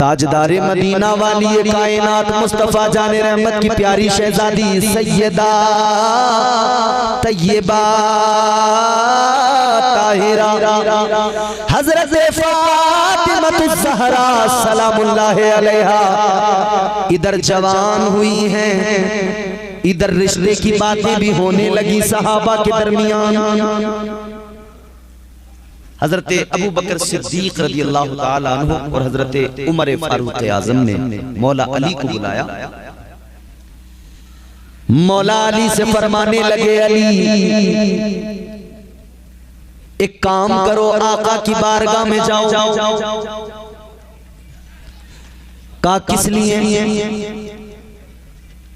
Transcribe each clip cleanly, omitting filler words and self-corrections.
ताजदारे Medina वाली कायनात मुस्तफा जाने रहमत की प्यारी शहजादी सैयदा तैयबा ताहिरा हजरत फातिमा ज़हरा सलामुल्लाह अलैहा इधर जवान हुई हैं, इधर रिश्ते की बातें भी होने लगी सहाबा के दरमियान। हजरत अबू बकर सिद्दीक रज़ियल्लाहु ताला अन्हु और हजरत उमर फारूक आज़म ने मौला अली को बुलाया। मौला अली से फरमाने लगे, अली एक काम करो, आका की बारगाह में जाओ। का किस लिए?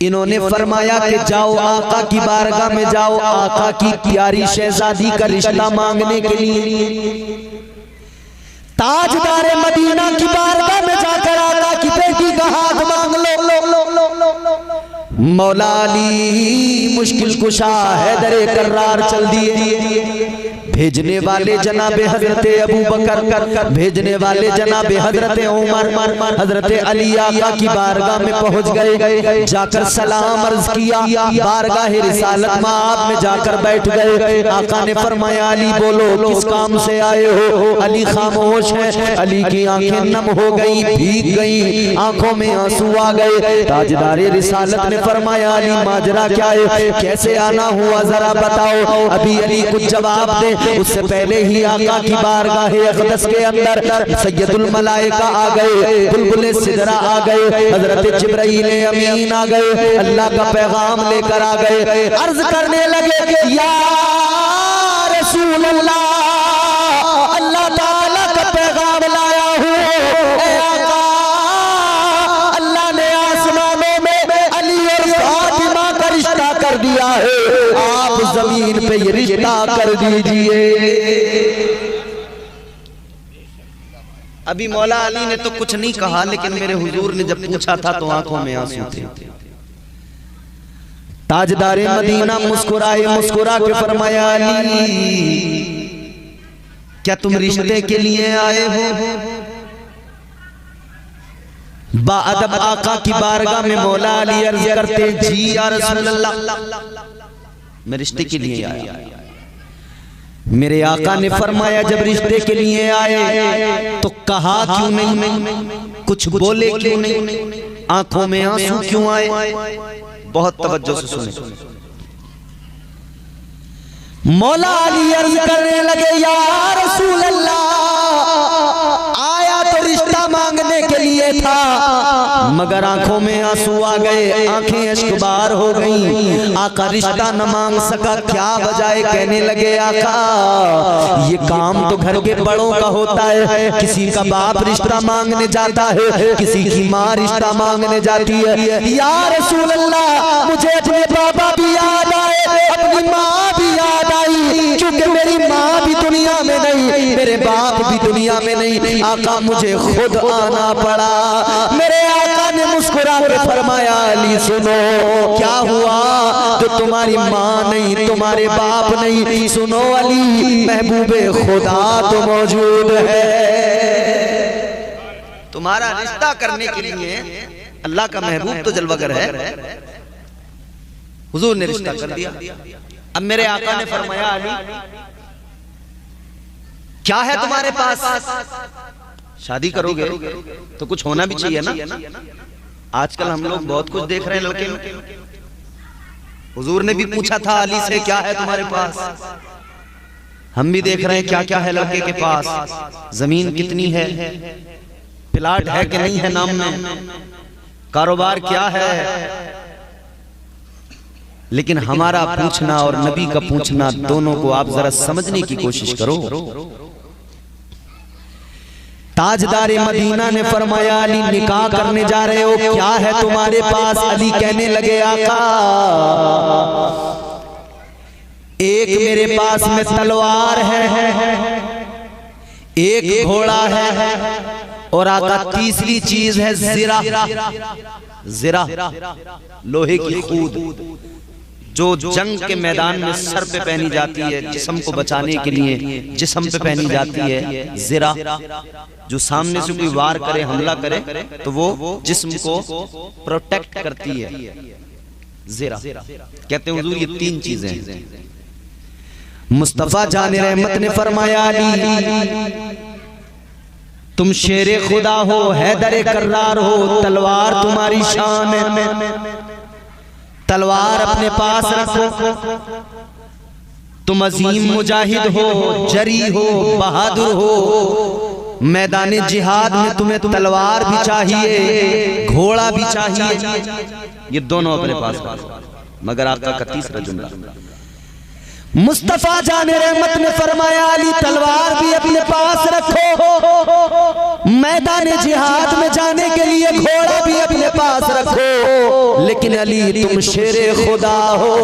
इन्होंने फरमाया कि जाओ आका की बारगाह में जाओ, आका की प्यारी शहजादी का रिश्ता मांगने के लिए। ताजदारे मदीना की बारगाह में जाकर आका की बेटी का हाथ मांग लो। मौला अली मुश्किल कुशा हैदरे कर्रार चल दिए। भेजने वाले जनाबे हजरत अबू बकर, भेजने वाले जनाबे हजरत उमर, हजरत अली आका की बारगाह में पहुंच गए। जाकर सलाम अर्ज किया, बारगाह रिसालत में आप में जाकर बैठ गए। आका ने फरमाया, अली बोलो किस काम से आए हो? अली खामोश है। अली की आंखें नम हो गई, भीग गई, आंखों में आंसू आ गए। ताजदारे रिसालत ने फरमाया, अली माजरा क्या है, कैसे आना हुआ जरा बताओ। अभी अली कुछ जवाब दे, उससे पहले ही आका की बारगाह अक़दस के अंदर सैयदुल मलाइका आ गए, बुलबुल सिदरा आ गए, हजरत जिब्राईल अमीन आ गए, अल्लाह का पैगाम लेकर आ गए। अर्ज करने लगे, या रसूल अल्लाह, अल्लाह ताला का पैगाम लाया हूँ। अल्लाह ने आसमानों में अली और फातिमा का रिश्ता कर दिया है, आप जमीन पे ये रिश्ता कर दीजिए। अभी मौला अली ने तो कुछ नहीं कहा, लेकिन मेरे हुजूर ने जब पूछा था तो आंखों में आंसू थे। ताजदारे मदीना मुस्कुराए, मुस्कुरा के फरमाया, अली क्या तुम रिश्ते के लिए आए हो? बाअदब आका की बारगाह में मौला अली अर्ज करते, जी या रसूल अल्लाह, मैं रिश्ते के लिए आया। मेरे आका ने फरमाया, जब रिश्ते के लिए आए तो कहा क्यों नहीं, कुछ बोले क्यों नहीं, आंखों में आंसू क्यों आए? बहुत तवज्जो से सुने। मौला अली अर्ज करने लगे, या रसूल अल्लाह, आया तो रिश्ता मांगने के लिए था, मगर आंखों में आंसू आ गए, आंखें अश्कबार हो गईं। आका रिश्ता न मांग सका, क्या बजाए? कहने लगे, आका ये काम तो घर के बड़ों का होता है, किसी का बाप रिश्ता मांगने जाता है, किसी की माँ रिश्ता मांगने जाती है। या रसूल अल्लाह, मुझे अपने बाबा भी याद आए, अपनी माँ भी याद आई, क्योंकि मेरी माँ भी दुनिया में नहीं, मेरे बाप भी दुनिया में नहीं। आका मुझे खुद आना पड़ा। मेरे आका ने मुस्कुरा के फरमाया, अली सुनो, क्या हुआ जो तुम्हारी माँ नहीं, तुम्हारे बाप नहीं? सुनो अली, महबूबे खुदा तो मौजूद है। तुम्हारा रिश्ता करने के लिए अल्लाह का महबूब तो जलवागर है। हुजूर ने रिश्ता कर दिया। अब मेरे आका ने फरमाया, अली क्या है तुम्हारे पास? शादी करोगे तो कुछ होना भी चाहिए ना। आजकल हम लोग बहुत कुछ देख रहे हैं लड़के में। हुजूर ने भी पूछा था अली से, क्या है तुम्हारे पास? हम भी देख रहे हैं क्या क्या है लड़के के पास। जमीन कितनी है, प्लाट है कि नहीं है नाम में, कारोबार क्या है। लेकिन हमारा पूछना और नबी का पूछना दोनों को आप जरा समझने की कोशिश करो। ताजदारे मदीना ने फरमाया, अली निकाह करने जा रहे हो, क्या है तुम्हारे पास? अली कहने लगे, आका एक मेरे पास में तलवार है, एक घोड़ा है, और आका तीसरी चीज है जिरा। जिरा लोहे की खूद, जो जंग के मैदान में सर पे पहनी जाती है, जिस्म को बचाने के लिए जिस्म पे पहनी जाती है। ज़िरा, जो सामने से कोई वार करे, हमला करे तो वो जिस्म को प्रोटेक्ट करती है। ज़िरा कहते हैं हुजूर ये 3 चीजें हैं। मुस्तफा जाने रहमत ने फरमाया, अली तुम शेरे खुदा हो, हैदर कर्रार हो, तलवार तुम्हारी शान है, तलवार अपने पास रखो। तुम अजीम मुजाहिद हो, जरी हो, बहादुर हो। मैदान जिहाद में तुम्हें तलवार भी चाहिए, घोड़ा भी चाहिए, ये दोनों अपने पास। मगर आपका 31 जुमला मुस्तफा जाने रहमत ने फरमाया, अली तलवार भी अपने पास रखो, मैदान जिहाद में जाने के लिए घोड़ा भी अपने पास रखो। लेकिन अली तुम शेरे खुदा हो,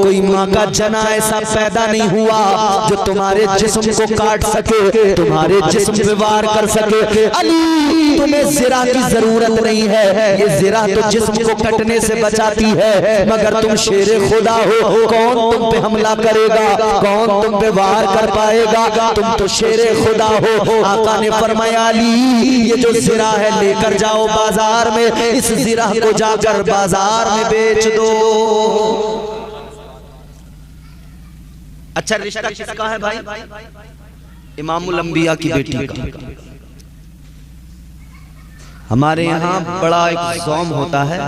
कोई माँ का जना ऐसा पैदा नहीं हुआ जो तुम्हारे जिस्म को काट सके, तुम्हारे जिस्म पे वार कर सके। अली तुम्हें ज़िरा की जरूरत नहीं है, ये ज़िरा तो जिस्म को कटने से बचाती है, मगर तुम शेरे खुदा हो, कौन तुम पे हमला करेगा, कौन तुम पे वार कर पाएगा, तुम तो शेरे खुदा हो। आका ने फरमाया, अली ये जो ज़िरा है लेकर जाओ बाजार में, इस ज़िरा को जाकर बाजार में बेच दो। अच्छा रिश्ता किसका है भाई? इमामुल अंबिया की बेटी का। हमारे यहाँ बड़ा एक ज़ौम होता है,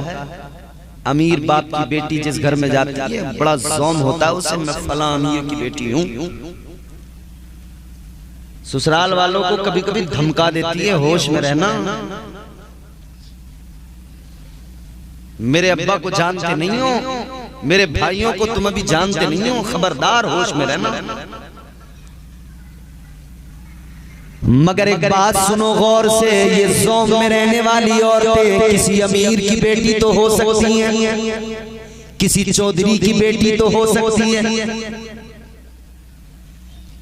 अमीर बाप की बेटी जिस घर में जाती है बड़ा ज़ौम होता है उसे, मैं फला अमीर की बेटी हूं। ससुराल वालों को कभी कभी धमका देती है, होश में रहना, मेरे अब्बा को जानते नहीं हो, मेरे भाइयों को तुम अभी जानते नहीं हो, खबरदार होश में रहना। मगर एक बात सुनो गौर से, ये ज़ौम में रहने वाली औरतें किसी अमीर की बेटी तो हो सकती हैं, किसी चौधरी की बेटी तो हो सकती है,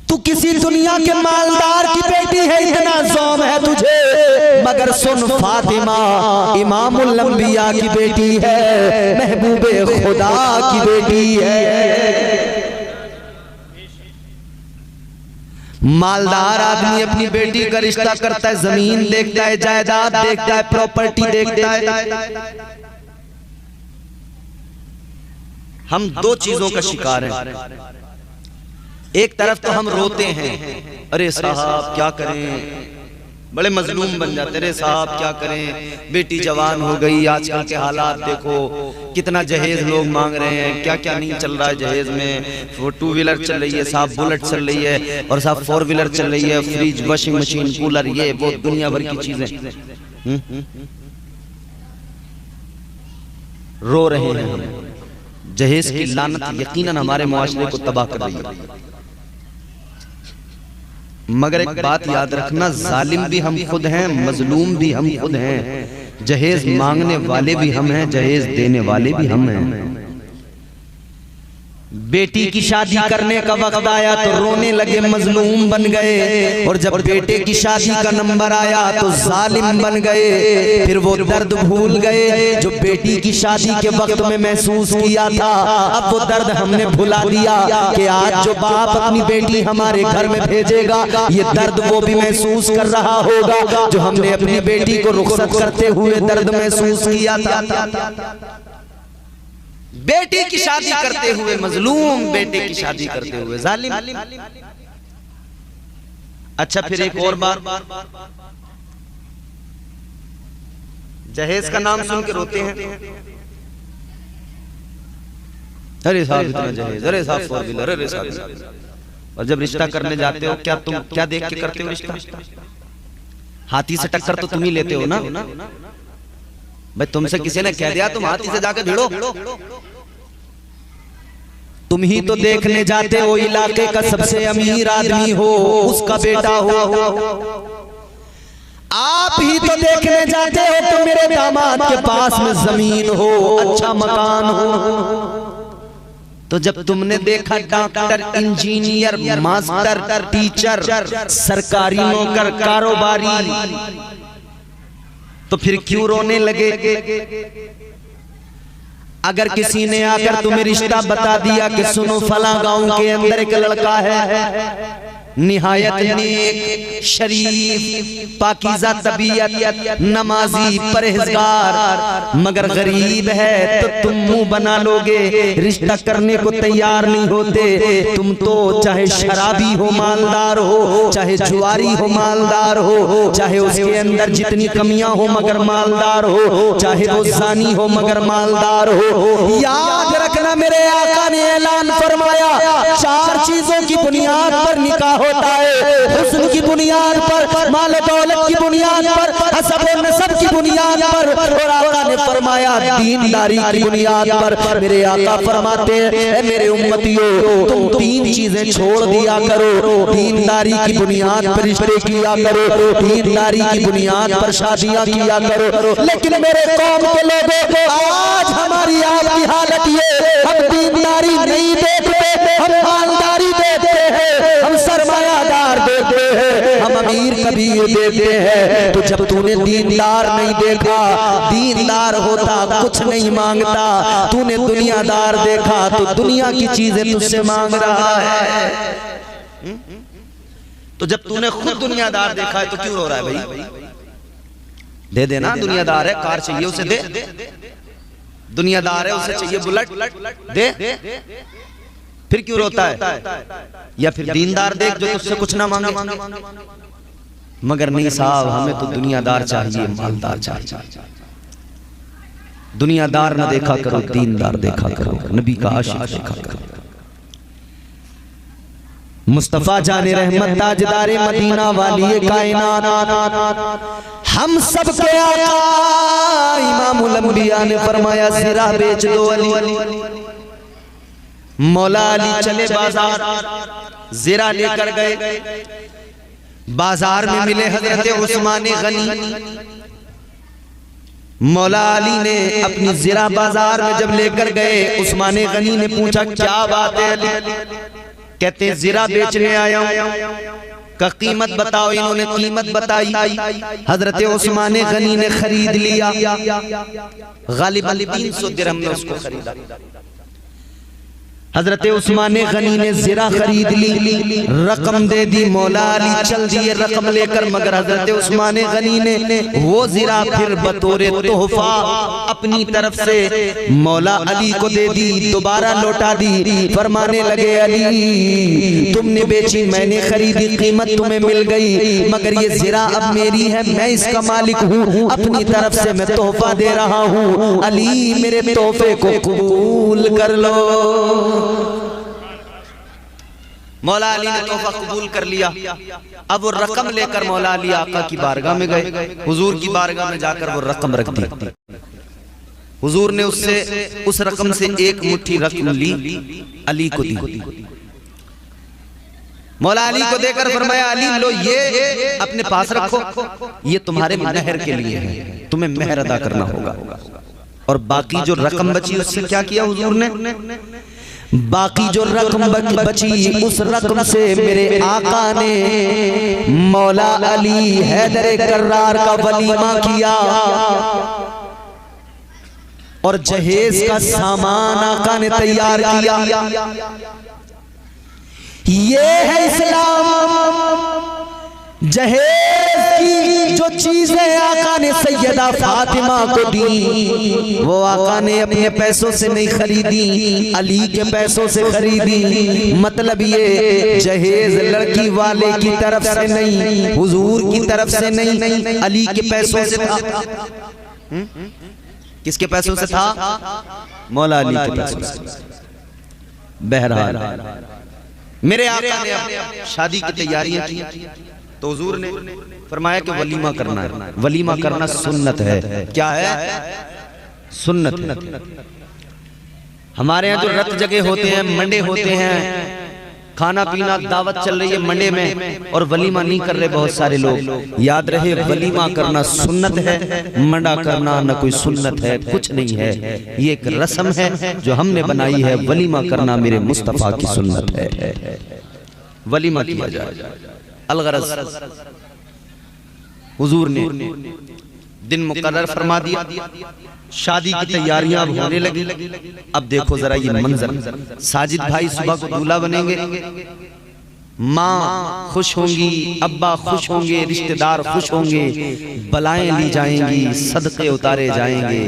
तू किसी दुनिया के मालदार की बेटी है, इतना ज़ौम है तुझे। मगर सुन, फातिमा इमामुल अंबिया की बेटी है, महबूबे खुदा की बेटी है। मालदार आदमी अपनी बेटी का रिश्ता करता है, जमीन देखता है, जायदाद देखता है, प्रॉपर्टी देखता है। हम 2 चीजों का शिकार हैं। एक तरफ तो हम रोते हैं, अरे साहब क्या करें, बड़े मजलूम बन जाते, अरे साहब क्या करें, बेटी जवान हो गई, आजकल के हालात देखो, कितना जहेज लोग मांग रहे हैं, क्या क्या नहीं चल रहा है जहेज में। वो 2 व्हीलर चल रही है साहब, बुलेट चल रही है, और साहब 4 व्हीलर चल रही है, फ्रिज, वॉशिंग मशीन, कूलर, ये वो दुनिया भर की चीजें। रो रहे हैं हम। जहेज की लानत यकीनन हमारे मुआशरे को तबाह कर रही है। मगर एक बात याद रखना, जालिम भी हम खुद हैं, मजलूम भी हम खुद हैं, जहेज मांगने वाले भी हम हैं, जहेज देने वाले भी हम हैं। बेटी की शादी करने का वक्त आया तो रोने लगे, मजलूम बन गए, और जब बेटे की शादी का नंबर आया तो जालिम बन गए। फिर वो दर्द भूल गए जो बेटी की शादी के वक्त में महसूस किया था, अब वो दर्द हमने भुला दिया कि आज जो बाप अपनी बेटी हमारे घर में भेजेगा, ये दर्द वो भी महसूस कर रहा होगा जो हमने अपनी बेटी को रुखसत करते हुए दर्द महसूस किया था। बेटी की शादी करते हुए मजलूम, बेटे की शादी करते हुए जालिम। अच्छा फिर एक और बार, जहेज का नाम सुन के रोते हैं, अरे साहब इतना जहेज, अरे साहब 4 व्हीलर, अरे साहब। और जब रिश्ता करने जाते हो क्या तुम क्या देख के करते हो रिश्ता? हाथी से टक्कर तो तुम ही लेते हो ना भाई। तुमसे किसी ने कह दिया तुम हाथी से जाके भिड़ो, तुम ही तो देखने जाते हो इलाके का सबसे अमीर आदमी हो, उसका बेटा हो, आप ही तो देखने जाते हो तो मेरे दामाद के पास में जमीन हो, अच्छा मकान हो। तो जब तुमने देखा डॉक्टर, इंजीनियर, मास्टर, टीचर, सरकारी नौकर, कारोबारी, तो फिर क्यों रोने लगे? अगर किसी ने आकर तुम्हें रिश्ता बता दिया कि सुनो फला गांव के अंदर एक लड़का है, निहायत नेक, शरीफ, पाकीज़ा तबीयत, नमाजी, परहेजगार, मगर गरीब है, तो तुम मुंह बना लोगे, रिश्ता करने को तैयार नहीं होते। तुम तो चाहे शराबी हो मालदार हो, चाहे जुआरी हो मालदार हो, चाहे उसके अंदर जितनी कमियां हो मगर मालदार हो, चाहे वो ज़ानी हो मगर मालदार हो। याद रखना मेरे आका ने ऐलान फरमाया, 4 चीजों की बुनियाद पर निकाह होता है, हुस्न की बुनियाद पर, माल दौलत की बुनियाद पर, हसब और नसब की बुनियाद पर, और आका ने फरमाया दीनदारी की बुनियाद पर। मेरे आका फरमाते हैं मेरे उम्मतियों, तुम 3 चीजें छोड़ दिया करो, दीनदारी की बुनियाद पर रिश्ते किया करो, दीनदारी की बुनियाद पर शादियां किया करो। लेकिन मेरे कौम के लोगों, आज हमारी आपकी हालत ये, हम दीनदारी नहीं देखते, हम मालदारी देते हैं, हम सरमायादार देते हैं, हम अमीर कबीर देते हैं। तो जब तूने दीनदार नहीं देखा, दीनदार होता कुछ नहीं मांगता, तूने दुनियादार देखा तो दुनिया की चीजें तुझसे मांग रहा है। तो जब तूने खुद दुनियादार देखा है तो क्यों रो रहा है भाई? दे देना, दुनियादार है, कार चाहिए उसे दे, दुनियादार है उसे चाहिए बुलेट दे, फिर क्यों रोता है? या फिर दीनदार देख जो तुझसे कुछ ना मांगे। मगर नहीं साहब, हमें तो दुनियादार चाहिए, मालदार चाहिए। दुनियादार न देखा करो, दीनदार देखा करो, नबी का आशिक देखा करो। मुस्तफा जाने रहमत ताजदारे मदीना वाली कायनात, हम सब के आका इमामुल अंबिया ने फरमाया ज़रा बेच दो अली। मौला अली चले बाजार, ज़रा लेकर गए, बाजार में मिले हजरत उस्मान गनी। मौला अली ने अपनी ज़रा बाजार में जब लेकर गए, उस्मान गनी ने पूछा क्या बात है अली? कहते हैं ज़रा बेचने आया हूं, का कीमत बताओ। इन्होंने कीमत बताई, हजरत उस्मान गनी ने खरीद लिया, गालिबन 300 दिरहम में उसको खरीदा। हजरत उस्मान गनी ने ज़रा खरीद ली, रकम दे दी, मौला अली चल दिए रकम लेकर। मगर हजरत उस्मान गनी ने वो ज़रा फिर बतौरे तोहफा अपनी तरफ से मौला अली को दे दी, दोबारा लौटा दी। फरमाने लगे अली तुमने बेची, मैंने खरीदी, कीमत तुम्हें मिल गई, मगर ये ज़रा अब मेरी है, मैं इसका मालिक हूँ, अपनी तरफ से मैं तोहफा दे रहा हूँ। अली मेरे तोहफे को कबूल कर लो। मौला अली ने तोहफा कबूल कर लिया। अब वो रकम लेकर मौला अली आका की बारगाह में गए, हुजूर की बारगाह में जाकर वो रकम रख दी। हुजूर ने उससे उस रकम से एक मुट्ठी रकम ली, अली को दी। मौला अली को देकर फरमाया अली लो ये अपने पास रखो, ये तुम्हारे मेहर के लिए है, तुम्हें मेहर अदा करना होगा। और बाकी जो रकम बची उससे क्या किया हुजूर ने? बाकी जो रकम बची उस रकम से मेरे आका ने मौला अली हैदर कर्रार का वलीमा किया और जहेज का सामान आका ने तैयार किया। ये है इस्लाम। जहेज की जो चीजें आका ने सैयदा फातिमा को दी, वो आका ने अपने पैसों से नहीं खरीदी, अली के पैसों से खरीदी। मतलब ये जहेज लड़की वाले की तरफ से नहीं, हुजूर की तरफ से नहीं, अली के पैसों से था। किसके पैसों से था? मौला अली के पैसों से। बहरहाल मेरे आका ने शादी की तैयारियां की तो हुजूर ने फरमाया कि वलीमा करना है। वलीमा करना सुन्नत है। क्या है? सुन्नत है। हमारे यहाँ जो रत जगह होते हैं, मंडे होते हैं, खाना पीना दावत चल रही है मंडे में और वलीमा नहीं कर रहे बहुत सारे लोग। याद रहे वलीमा करना सुन्नत है, मंडा करना न कोई सुन्नत है, कुछ नहीं है। ये एक रस्म है जो हमने बनाई है। वलीमा करना मेरे मुस्तफा की सुन्नत है। वलीमा किया जाए। अलगरज हुजूर ने दिन मुकर्रर फरमा दिया, शादी की तैयारियां अब होने लगी। अब देखो जरा ये मंजर, साजिद भाई सुबह को दूल्हा बनेंगे, माँ खुश होंगी, अब्बा खुश होंगे, रिश्तेदार खुश होंगे, बलाएं ली जाएंगी, सदके उतारे जाएंगे।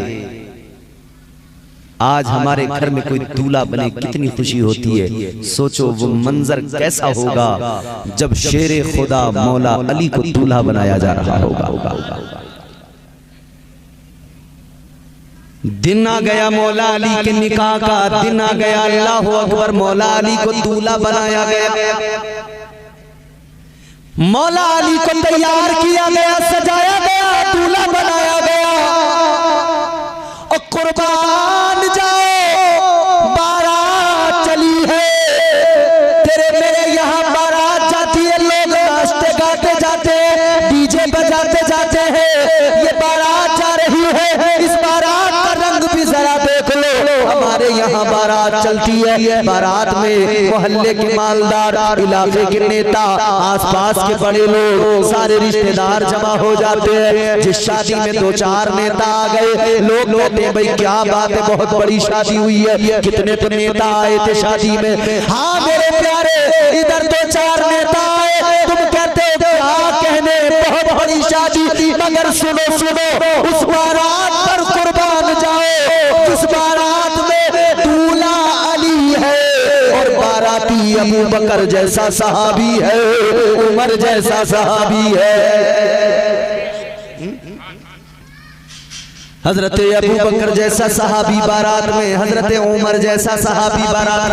आज हमारे घर में कोई दूल्हा बने कितनी खुशी होती है। सोचो वो मंजर कैसा होगा जब शेरे खुदा मौला अली को दूल्हा बनाया जा रहा होगा। दिन आ गया मौला अली के निकाह का, दिन आ गया, अल्लाह अकबर, मौला अली को दूल्हा बनाया गया, मौला अली को तैयार किया गया, सजाया गया, दूल्हा बनाया गया। और कुर्बान जाओ बारात चली है, तेरे मेरे यहाँ बारात जाती है, लोग नाचते गाते जाते हैं, डीजे बजाते जाते हैं, ये बारात जा रही है। इस बारात का रंग भी जरा देख लो। हमारे यहाँ बारात चलती है, बारात में मोहल्ले के मालदार, इलाके के नेता, आसपास के बड़े लोग, सारे रिश्तेदार जमा हो जाते हैं। जिस शादी में 2-4 नेता आ गए, लोग कहते हैं भाई क्या बात है, बहुत बड़ी शादी हुई है, कितने तो नेता आए थे शादी में। हाँ मेरे प्यारे, इधर 2-4 नेता आए, तुम कहते हो क्या कहने, बहुत बड़ी शादी, मगर सुनो उस बारात पर कुर्बान जाओ जिस बारात में दूल्हा अली है और बाराती अबू बकर जैसा सहाबी है, उमर जैसा सहाबी है। हजरत अबू बकर जैसा सहाबी बारात में, हजरत उमर जैसा सहाबी बारात,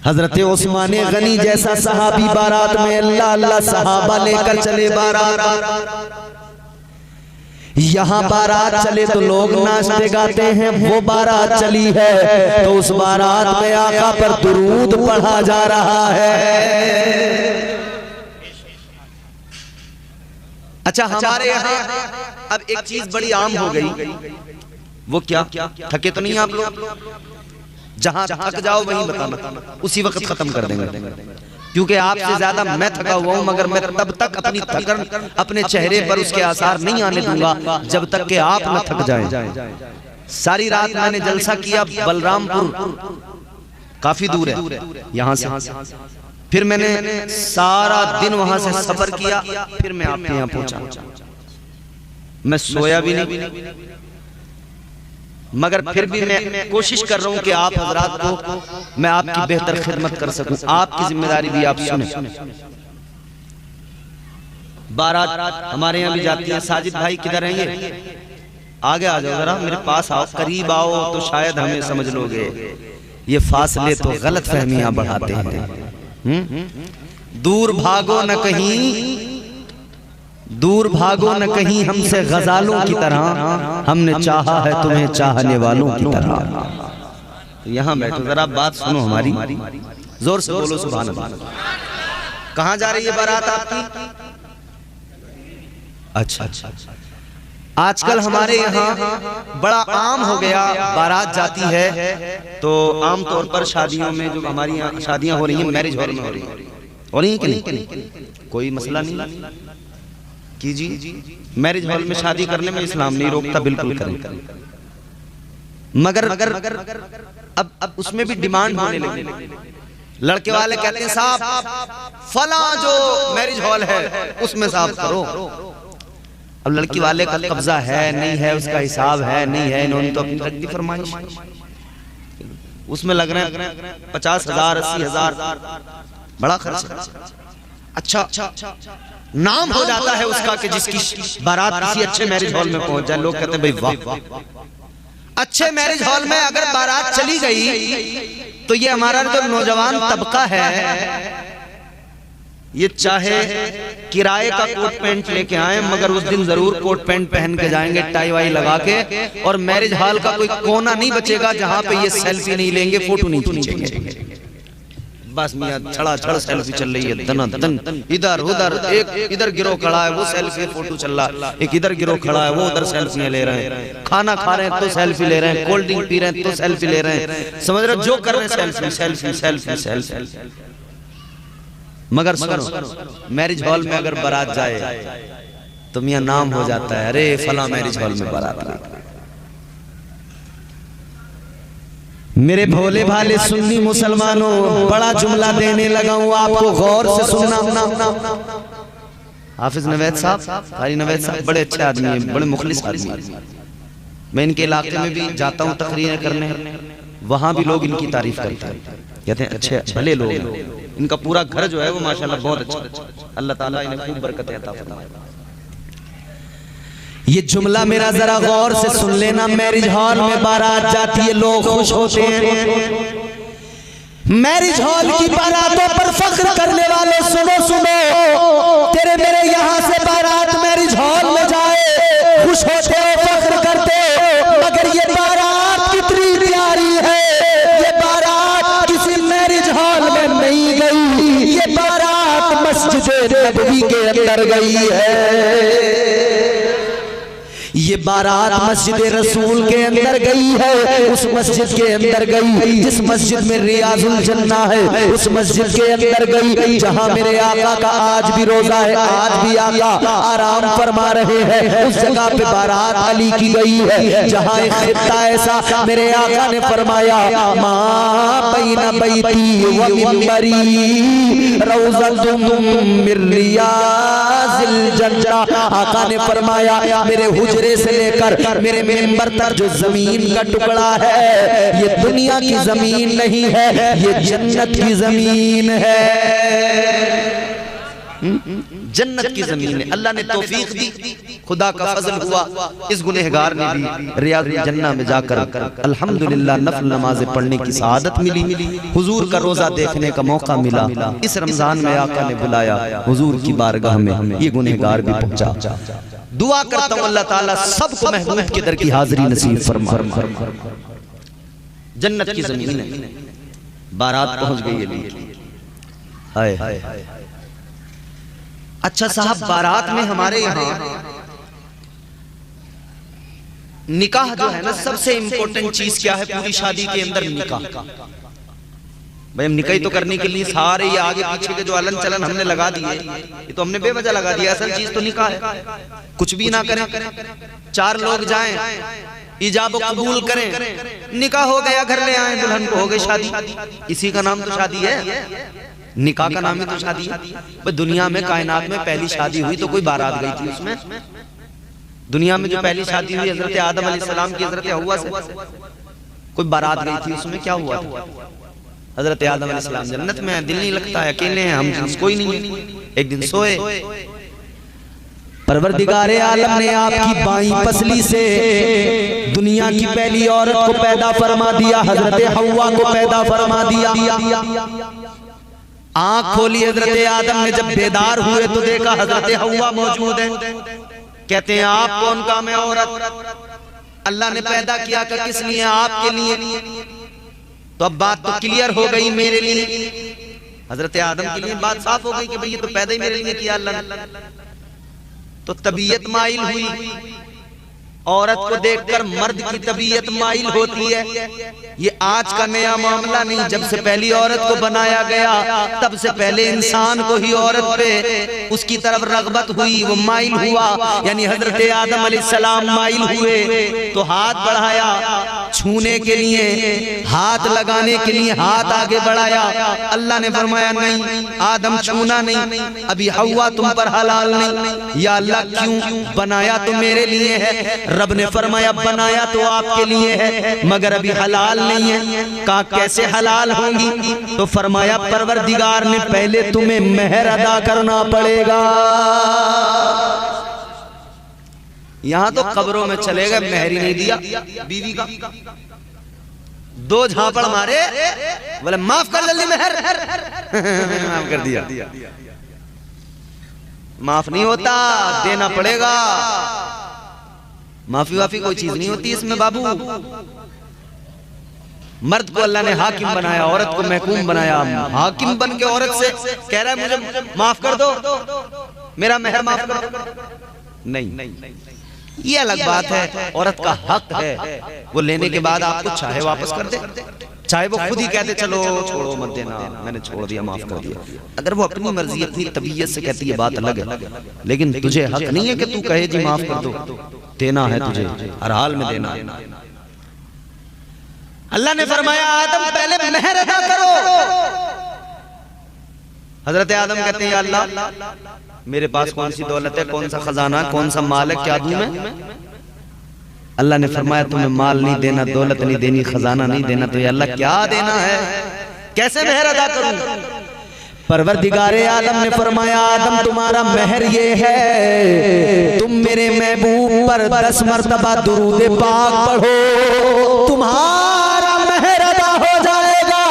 हजरत उस्मान गनी जैसा सहाबी बारात में। अल्लाह अल्लाह सहाबा लेकर चले बारात। यहाँ बारात चले तो लोग नाचते गाते हैं, वो बारात चली है तो उस बारात में आका पर दुरूद पढ़ा जा रहा है। अच्छा हमारे यहाँ अब एक चीज बड़ी आम हो गई, वो क्या, थके तो नहीं आप लोग? जहां थक जाओ वहीं बताना, उसी वक्त खत्म कर देंगे, क्योंकि आपसे ज्यादा मैं थका हुआ हूं, मगर मैं तब तक अपनी थकन अपने चेहरे पर उसके आसार नहीं आने दूंगा जब तक कि आप न थक जाएं। सारी रात मैंने जलसा किया, बलरामपुर काफी दूर है यहां से, फिर मैंने सारा दिन वहां से सफर किया, फिर मैं आपके यहाँ पहुंचा। मैं सोया भी नहीं, मगर फिर भी मैं कोशिश कर रहा हूं कि आप हजरात को मैं आपकी बेहतर खिदमत कर सकूं। आपकी जिम्मेदारी भी आप सुने। बारात हमारे यहाँ भी जाती है। साजिद भाई किधर हैं ये? आगे आ जाओ जरा, मेरे पास आओ, करीब आओ तो शायद हमें समझ लोगे। ये फासले तो गलत फहमियां बढ़ाते हैं। दूर भागो न कहीं, दूर भागो न कहीं हमसे गजालों की तरह, हमने चाहा है तुम्हें चाहने वालों की तरह। यहाँ बैठो जरा, बात सुनो हमारी, जोर से बोलो सुभान अल्लाह। कहाँ जा रही है बारात आपकी? अच्छा, आजकल हमारे यहाँ बड़ा आम हो गया, बारात जाती है तो आमतौर पर शादियों में, जो हमारी यहाँ शादियां हो रही हैं, मैरिज हॉल में हो रही है कि नहीं? कोई मसला नहीं कीजिए, मैरिज हॉल में शादी करने में इस्लाम नहीं रोकता, बिल्कुल करें। मगर अब उसमें भी डिमांड होने लगी। लड़के वाले कहते हैं साहब फला जो मैरिज हॉल है उसमें साहब करो। अब लड़की वाले का कब्जा है नहीं है, उसका हिसाब है नहीं है, इन्होंने तो अपनी रख दी फरमाइश, उसमें लग रहे हैं 50,000 80,000, बड़ा खर्च। अच्छा नाम हो जाता है उसका कि जिसकी बारात किसी अच्छे मैरिज हॉल में पहुंच जाए, लोग कहते हैं भाई वाह। अच्छे मैरिज हॉल में अगर बारात चली गई तो ये हमारा जो नौजवान तबका है, ये चाहे किराए का कोट पैंट लेके आए, मगर उस दिन जरूर कोट पैंट पहन के जाएंगे, टाई वाई लगा के, और मैरिज हॉल का कोई कोना नहीं बचेगा जहां पे ये सेल्फी नहीं लेंगे, फोटो नहीं खींचेंगे। बस मियां छड़ा छड़ सेल्फी चल रही है, दना दन, इधर उधर, एक इधर गिरोह खड़ा है वो सेल्फी फोटो चल रहा, एक इधर गिरोह खड़ा है वो उधर सेल्फी ले रहे हैं, खाना खा रहे हैं तो सेल्फी ले रहे हैं, कोल्ड ड्रिंक पी रहे हैं तो सेल्फी ले रहे हैं, समझ रहे, जो कर रहे हैं सेल्फी सेल्फी सेल्फी सेल्फी। मगर सुनो, मैरिज हॉल में अगर बारात जाए तो मियां नाम हो जाता है, अरे फला मैरिज हॉल में बारात गई। मेरे भोले भाले सुन्नी मुसलमानों, बड़ा जुमला देने लगा हूं, आपको गौर से सुनना। हाफिज नवेद साहब, कारी नवेद साहब बड़े अच्छे आदमी हैं, बड़े मुखलिस आदमी हैं। मैं इनके इलाके में भी जाता हूं तकरीरें करने, वहां भी लोग इनकी तारीफ करते हैं, कहते हैं अच्छे भले लोग हैं। इनका पूरा घर जो है वो माशाल्लाह बहुत अच्छा, अल्लाह ताला इन्हें खूब बरकतें अता फरमाए। ये जुमला मेरा जरा गौर से सुन लेना। मैरिज हॉल में बारात जाती है, लोग खुश होते हैं। मैरिज हॉल की बारातों पर फख्र करने वाले सुनो सुनो, तेरे मेरे यहाँ से बारात मैरिज हॉल में जाए, खुश होते हो, फख्र करते हो, मगर ये बारात कितनी प्यारी है। ये बारात किसी मैरिज हॉल में नहीं गई, ये बारात मस्जिद नबवी के अंदर गई है। ये बारात मस्जिद रसूल के अंदर गई है, उस मस्जिद के अंदर गई जिस मस्जिद में रियाजुल जन्ना है, उस मस्जिद के अंदर गई जहां मेरे आका का आज भी रोजा है, आज भी आका आराम फरमा रहे हैं। उस जगह पे बारात अली की गई है, जहां एक खित्ता ऐसा मेरे आका ने फरमाया, मां बैना बैती व मिंबरी रौज़तुम मिन रियाज़िल जन्ना। आका ने फरमाया मेरे हुजरे से लेकर मेरे मेंबर तक जो जमीन का टुकड़ा है, ये दुनिया की जमीन नहीं है, ये जन्नत की जमीन है। जन्नत की जमीन है। अल्लाह ने तौफीक दी, खुदा का फजल हुआ, इस गुनहगार ने भी रियाजुल जन्ना में जाकर अल्हम्दुलिल्लाह नफल नमाजें पढ़ने की सआदत मिली, हुजूर का रोजा देखने का मौका मिला। इस रमजान में आका ने बुलाया, हुजूर की बारगाह में ये गुनहगार भी पहुंचा। दुआ करता हूं अल्लाह ताला सबको महबूब के दर की हाजिरी नसीब फरमा। जन्नत की जमीन है, बारात पहुंच गई है। हाय हाय। अच्छा साहब, बारात में हमारे यहाँ निकाह जो है ना, सबसे इंपॉर्टेंट चीज क्या है पूरी शादी के अंदर? निकाह। भाई हम निकाह तो करने के लिए सारे ये आगे पीछे के जो अलन चलन हमने लगा दिए, ये तो हमने बेवजह लगा दिया। असल चीज तो निकाह है। कुछ भी ना करें, चार लोग जाएं, इजाब कबूल करें, निकाह हो गया, घर ले आए, दुल्हन को हो गई शादी। इसी का नाम तो शादी है, निकाह का नाम ही तो शादी है। दुनिया में कायनात में पहली शादी हुई तो कोई बारात गई थी उसमें? दुनिया में जो पहली शादी हुई हजरत आदम अलैहिस्सलाम की हजरत हव्वा से, कोई बारात गई थी उसमें? क्या हुआ था? हजरत आदम अलैहिस्सलाम जन्नत में है, दिल नहीं लगता है, अकेले हैं हम, कोई नहीं। एक दिन सोए, परवरदिगारे आलम ने आपकी बाईं पसली से दुनिया की पहली औरत को पैदा फरमा दिया, हजरत हव्वा को पैदा फरमा दिया। आंख खोली हजरत आदम ने, जब बेदार हुए तो देखा हजरत हव्वा मौजूद है। कहते हैं आप कौन काम है? औरत। अल्लाह ने पैदा किया था किस लिए? आपके लिए। तो अब बात तो क्लियर हो गई मेरे लिए, हजरत आदम के लिए बात साफ हो गई कि भाई ये तो पैदा ही मेरे लिए किया अल्लाह ने। तो तबीयत माइल हुई, औरत को देखकर मर्द की तबीयत माइल होती है। ये आज का नया मामला नहीं, जब से पहली औरत को बनाया गया तब से पहले इंसान को ही औरत पे उसकी तरफ रगबत हुई, वो माइल हुआ। यानी हजरत आदम अलैहिस्सलाम माइल हुए तो हाथ बढ़ाया छूने के लिए, हाथ लगाने के लिए हाथ आगे बढ़ाया। अल्लाह ने फरमाया नहीं आदम छूना नहीं, अभी हव्वा तुम पर हलाल नहीं। या अल्लाह क्यों? बनाया तो मेरे लिए है। रब ने फरमाया बनाया तो आपके लिए है, मगर अभी हलाल नहीं है। कहा कैसे हलाल होंगी? तो फरमाया परवरदिगार ने पहले तुम्हें मेहर अदा करना पड़ेगा। यहां तो कब्रों में चले गए, मेहर ही नहीं दिया बीवी का। दो झापड़ मारे, बोले माफ कर जल्दी मेहर। माफ कर दिया। माफ नहीं होता, देना पड़ेगा। माफी वाफी कोई चीज नहीं होती इसमें बाबू। मर्द को अल्लाह ने हाकिम बनाया, औरत को महकूम बनाया। हाकिम बन के औरत से कह रहा है मुझे माफ कर दो, मेरा मेहर माफ कर दो। नहीं, ये अलग बात है। औरत का हक है, वो लेने के बाद आपको चाहे वापस कर दे। चाहे वो खुद ही कहते चलो छोड़ो मत देना, मैंने छोड़ दिया, माफ कर दिया। अगर वो अपनी मर्जी अपनी तबीयत से कहती है बात अलग है, लेकिन तुझे हक नहीं है कि तू कहे जी माफ कर दो, देना है तुझे, हर हाल में देना है। अल्लाह ने फरमाया आदम पहले मेहर अदा करो। हजरत आदम कहते हैं अल्लाह मेरे पास कौन सी दौलत है, कौन सा खजाना, कौन सा माल है, क्या दूं मैं? अल्लाह ने फरमाया तुम्हें माल नहीं देना, दौलत नहीं देनी, खजाना नहीं देना, तो ये अल्लाह क्या देना है, कैसे मेहर अदा करूं? परवरदिगारे आलम ने फरमाया आदम तुम्हारा मेहर ये है तुम मेरे महबूब पर 10 मरतबा दुरूद पाक पढ़ो, तुम्हारा मेहर अदा हो जाएगा,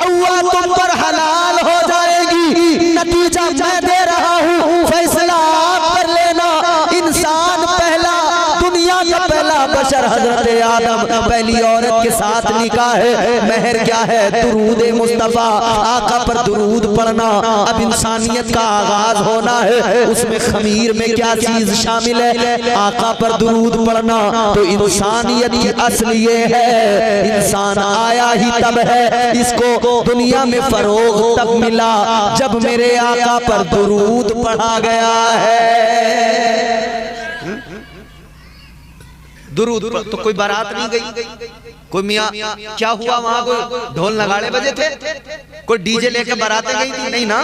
हव्वा तुम पर हलाल हो जाएगी। नतीजा मैं दे रहा हूँ, फैसला आप कर लेना। इंसान पहला, दुनिया का पहला बशर हजरत आदम, पहली औरत के साथ निकाह है। मेहर क्या है? दुरूद मुस्तफा, आका पर दुरूद पढ़ना। अब इंसानियत का आगाज होना है, उसमें खमीर में क्या चीज शामिल है? आका पर दुरूद पढ़ना। तो इंसानियत की असल ये है, इंसान आया ही तब है, इसको दुनिया में फरोग तब मिला जब मेरे आका पर दुरूद पढ़ा गया है। दुरूद तो कोई बारात नहीं गई, कोई मियाँ क्या हुआ वहां, कोई ढोल नगाड़े बजे थे, कोई डीजे लेके बारातें गई थी? नहीं ना,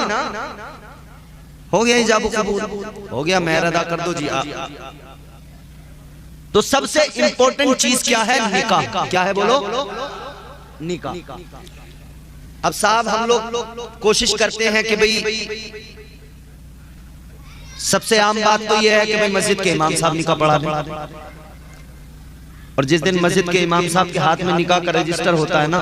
हो गया हिजाब कबूल, हो गया मेहर अदा कर दो जी। तो सबसे इंपॉर्टेंट चीज क्या है? निकाह। क्या है बोलो? निकाह। अब साहब हम लोग कोशिश करते हैं कि भाई सबसे आम बात तो यह है कि भाई मस्जिद के इमाम साहब निकाह पढ़ा दें, और जिस दिन मस्जिद के इमाम साहब के हाथ में निकाह का रजिस्टर होता है ना,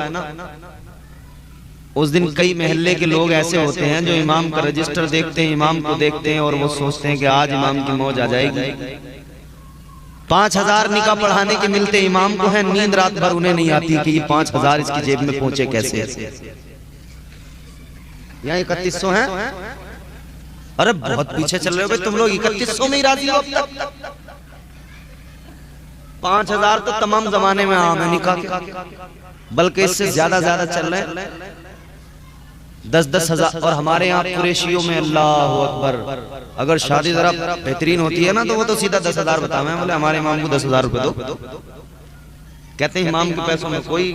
उस दिन कई महल्ले के लोग ऐसे होते हैं जो इमाम का रजिस्टर देखते हैं, इमाम को देखते हैं और वो सोचते हैं कि आज इमाम की मौज आ जाएगी। 5000 निकाह पढ़ाने के मिलते इमाम को है, नींद रात भर उन्हें नहीं आती कि ये 5000 इसकी जेब में पहुंचे कैसे। यहाँ 3100 है, अरे बहुत पीछे चल रहे हो भाई तुम लोग, 3100 में ही राजी हो अब तक? 5000 तो तमाम जमाने में आम है निकाह, बल्कि इससे ज्यादा चल रहे हैं, 10-10 हजार। और हमारे यहाँ कुरैशियों में अल्लाह अकबर, अगर शादी जरा बेहतरीन होती है ना तो वो तो सीधा 10,000 बतावे, बोले हमारे इमाम को 10,000 रुपए दो। कहते हैं इमाम के पैसों में कोई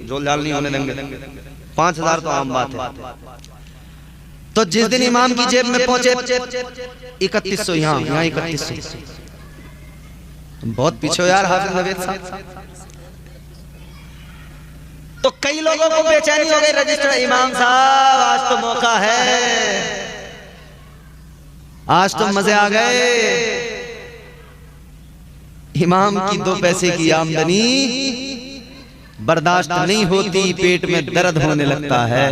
जोल जाल नहीं होने देंगे। 5000 तो आम बात है। तो जिस दिन इमाम की जेब में पहुंचे 3100, यहाँ 3100, बहुत पीछे हो यार हाफिज नवेद साहब। तो कई लोगों को बेचैनी हो गई, रजिस्टर इमाम साहब आज तो मौका है, आज तो मजे आ गए। इमाम की 2 पैसे की आमदनी बर्दाश्त नहीं होती, पेट में दर्द होने लगता है।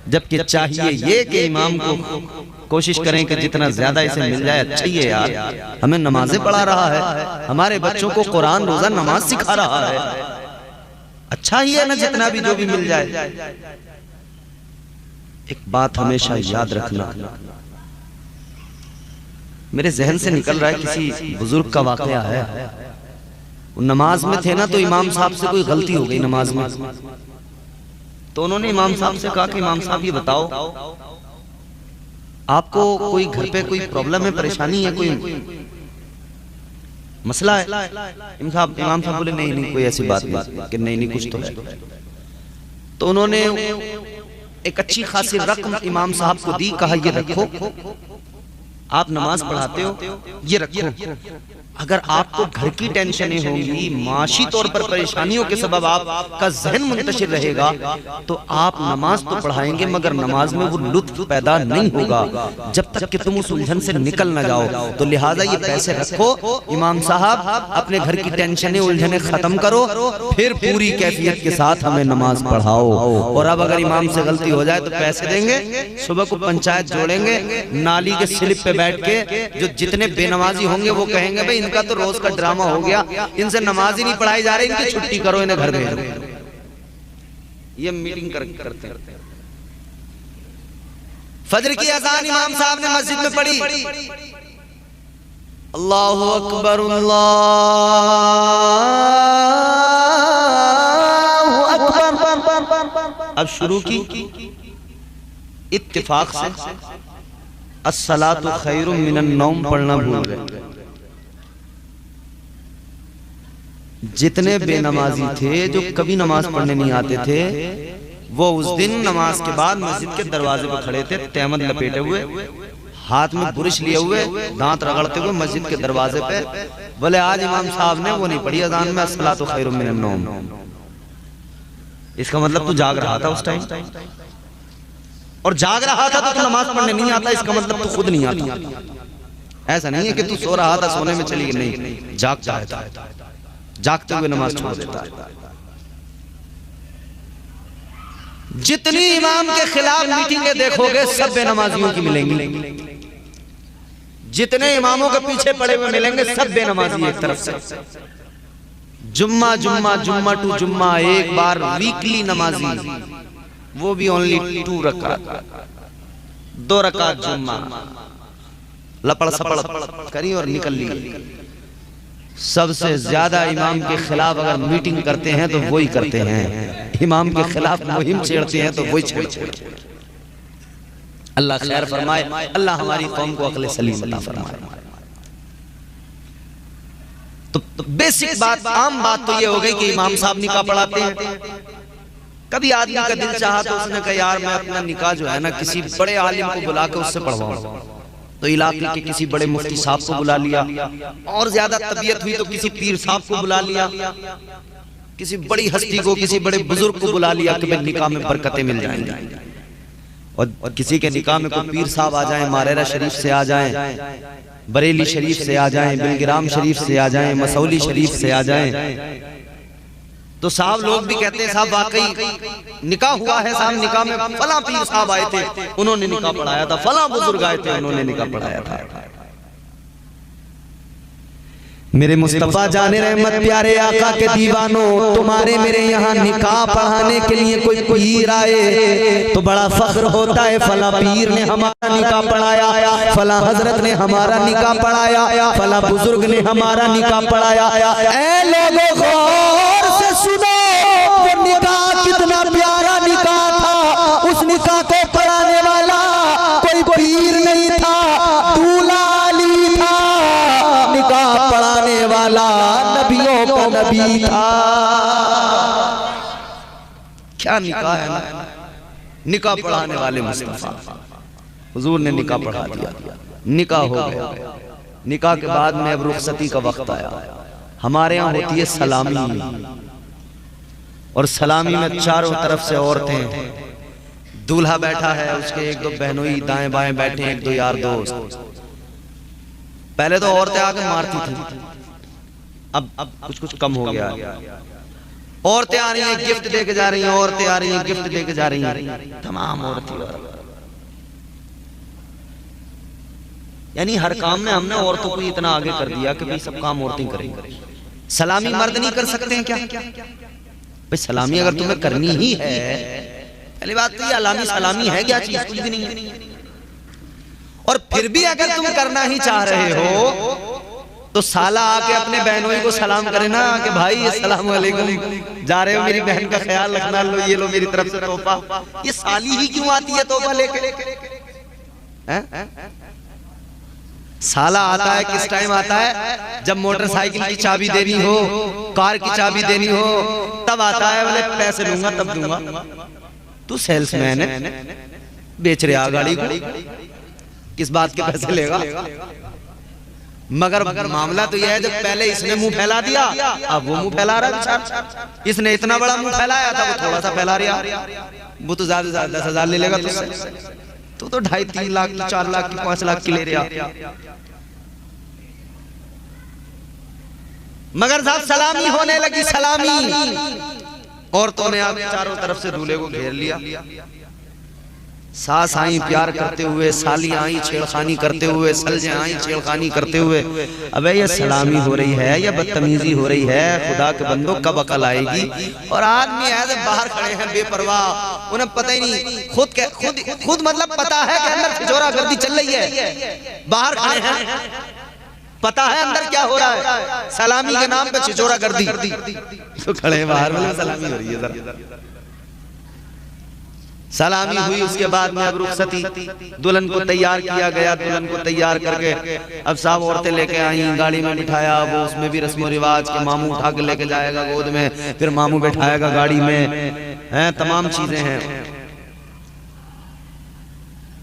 जबकि चाहिए ये कि इमाम को कोशिश करें कि जितना ज्यादा इसे मिल जाए अच्छा ही है यार। हमें नमाजें पढ़ा रहा है, हमारे बच्चों को कुरान रोजा नमाज सिखा रहा है, अच्छा ही है ना जितना भी जो भी मिल जाए। एक बात हमेशा याद रखना, मेरे जहन से निकल रहा है, किसी बुजुर्ग का वाकया है। वो नमाज में थे ना, तो इमाम साहब से कोई गलती हो गई नमाज में, तो उन्होंने इमाम साहब से कहा कि इमाम साहब ये बताओ आपको कोई घर पे कोई प्रॉब्लम है, परेशानी है, कोई मसला है? इमाम साहब बोले नहीं कोई ऐसी बात नहीं, कि नहीं कुछ तो है। तो उन्होंने एक अच्छी खासी रकम इमाम साहब को दी, कहा ये रखो, आप नमाज पढ़ाते हो, ये रखो। अगर आपको घर की टेंशनें होंगी, माशी तौर पर परेशानियों के सबब आपका जहन मुंतशिर रहेगा, तो आप नमाज तो पढ़ाएंगे मगर नमाज में वो लुत्फ पैदा नहीं होगा जब तक कि तुम उस उलझन से निकल ना जाओ। तो लिहाजा ये पैसे रखो, इमाम साहब अपने घर की टेंशनें उलझने खत्म करो, फिर पूरी कैफियत के साथ हमें नमाज पढ़ाओ। और अब अगर इमाम से गलती हो जाए तो पैसे देंगे, सुबह को पंचायत जोड़ेंगे, नाली के स्लिप पे बैठ के जो जितने बेनमाजी होंगे वो कहेंगे भाई इनका तो रोज का ड्रामा हो गया, इनसे नमाज ही नहीं पढ़ाई जा रही, इनकी छुट्टी करो, इन्हें घर भेजो। ये मीटिंग करते हैं। फजर की अजान इमाम साहब ने मस्जिद में पढ़ी, अल्लाहु अकबर अल्लाहु अकबर, अब शुरू की इत्तिफाक से अस्सलातु खैरुम मिनन नौम पढ़ना भूल गए। जितने बेनमाजी थे जो कभी नमाज पढ़ने नहीं आते थे, वो उस दिन नमाज के बाद मस्जिद के दरवाजे पर खड़े थे, तहमद लपेटे हुए, हाथ में बुरिश लिए हुए, दांत रगड़ते हुए मस्जिद के दरवाजे पे। बोले आज इमाम साहब ने वो नहीं पढ़ी अज़ान में अस्सलातु खैरुम मिनन नौम। इसका मतलब तू जाग रहा था उस टाइम, और जाग रहा था तो तू नमाज पढ़ने नहीं आता, इसका मतलब तू खुद नहीं आता। ऐसा नहीं है कि तू सो रहा था सोने में चली गई, नहीं, जागता है, जागते हुए नमाज छोड़ देता है। जितनी इमाम के खिलाफ मीटिंगें देखोगे सब बेनमाजियों की मिलेंगी, जितने इमामों के पीछे पड़े हुए मिलेंगे सब बेनमाजी एक तरफ से। जुम्मा जुम्मा जुम्मा टू जुम्मा, एक बार वीकली नमाजी, वो भी ओनली 2 रकात, 2 रकात जुम्मा, लपड़ सपड़ करी और निकल ली। सबसे ज्यादा इमाम के खिलाफ अगर मीटिंग करते हैं तो वही करते हैं, इमाम के खिलाफ मुहिम छेड़ते हैं तो वही छेड़ते हैं। अल्लाह खैर फरमाए, अल्लाह हमारी कौम को अक्ल सलीम अता फरमाए। तो बेसिक बात, आम बात तो ये हो गई कि इमाम साहब निकाह पढ़ाते हैं। कभी आदमी का दिल चाहा तो उसने कहा यार मैं अपना निकाह जो है ना किसी बड़े आलिम को बुला के उससे पढ़वाऊं, तो इलाके के किसी बड़े मुफ्ती साहब को बुला लिया, और ज्यादा तबीयत हुई तो किसी पीर साहब को बुला लिया, किसी बड़ी हस्ती को, किसी बड़े बुजुर्ग को बुला लिया कि भाई निकाह में बरकतें मिल जाएंगी। और किसी के निकाह में कोई पीर साहब आ जाएं, मारेरा शरीफ से आ जाएं, बरेली शरीफ से आ जाएं, बिलगिराम शरीफ से आ जाएं, मसौली शरीफ से आ जाएं, तो साहब लोग भी कहते हैं साहब वाकई निकाह हुआ है, साहब निकाह में फला पीर साहब आए थे, उन्होंने निकाह पढ़ाया था, फला बुजुर्ग आए थे, उन्होंने निकाह पढ़ाया था। मेरे मुस्तफा जाने रहमत प्यारे आका के दीवानों, तुम्हारे मेरे यहाँ निकाह पढ़ाने के लिए कोई पीर आए तो बड़ा फख्र होता है, फला पीर ने हमारा निकाह पढ़ाया, फला हजरत ने हमारा निकाह पढ़ाया, फला बुजुर्ग ने हमारा निकाह पढ़ाया। ऐ लोगों गौर से सुनो, वो निकाह कितना प्यारा निकाह था, उस निकाह को पढ़ाने वाला कोई पीर नहीं था, दूल्हा अली था, निकाह पढ़ाने वाला नबियों का नबी था। क्या निकाह है ना, निकाह पढ़ाने वाले मुस्तफा हुजूर ने निकाह पढ़ा दिया, निकाह हो गया। निकाह के बाद में अब रुखसती का वक्त आया। हमारे यहाँ होती है सलामी, और सलामी में चारों तरफ से औरतें, दूल्हा बैठा है, उसके 1-2 बहनोई दाएं बाएं बैठे हैं, 1-2 यार दोस्त। पहले तो औरतें आके मारती थी, अब कुछ कम हो गया। औरतें आ रही हैं गिफ्ट देके जा रही हैं, औरतें आ रही हैं गिफ्ट देके जा रही हैं, तमाम औरतें। यानी हर काम में हमने औरतों को इतना आगे कर दिया कि भाई सब काम औरतें करेंगी। सलामी मर्द नहीं कर सकते हैं क्या? भाई सलामी अगर तुम्हें करनी ही है, पहली बात तो ये अलामी सलामी है क्या चीज? कुछ भी नहीं है। और फिर भी अगर तुम करना ही चाह रहे हो तो साला आके अपने बहनों को सलाम करे ना कि भाई अस्सलाम वालेकुम, जा रहे हो मेरी बहन का ख्याल रखना, लो ये लो मेरी तरफ से तोहफा। ये साली ही क्यों आती है तोहफा लेके? साला आता है किस टाइम आता है? जब मोटरसाइकिल की चाबी देनी हो, कार की चाबी देनी हो, तब आता है। बोले पैसे दूंगा तब दूंगा। तू सेल्समैन है, बेच रहा गाड़ी, किस बात के पैसे लेगा? मगर मामला तो यह है जब पहले इसने मुंह फैला दिया, अब वो मुंह फैला रहा है। इसने इतना बड़ा मुंह फैलाया था, वो थोड़ा सा फैला रहा। वो तो ज्यादा 10,000 ले लेगा तुझसे, तो 2.5-3 लाख 4 लाख 5 लाख की ले रहा। मगर साहब सलामी होने लगी, सलामी। औरतों ने आप चारों तरफ से दूल्हे को घेर लिया। सास आई प्यार करते हुए, साली आई छेड़खानी करते हुए, सलजे आई छेड़खानी करते हुए। अबे ये सलामी हो रही है या बदतमीजी हो रही है? खुदा के बंदो कब अकल आएगी? और आदमी ऐसे बाहर खड़े हैं बेपरवाह, उन्हें पता ही नहीं, खुद मतलब पता है कि अंदर छिछोरा गर्दी चल रही है, बाहर खड़े हैं, पता है अंदर क्या हो रहा है, सलामी के नाम पे छिछोरा गर्दी, तो खड़े बाहर में सलामी हो रही है। सलामी हुई, उसके बाद में अब रुखसती, दुल्हन को तैयार किया गया। दुल्हन को तैयार करके अब सब औरतें लेके आई, गाड़ी में बिठाया। वो उसमें भी रस्म रिवाज के मामू उठा के लेके जाएगा गोद में, फिर मामू बैठाएगा गाड़ी में, हैं तमाम चीजें हैं।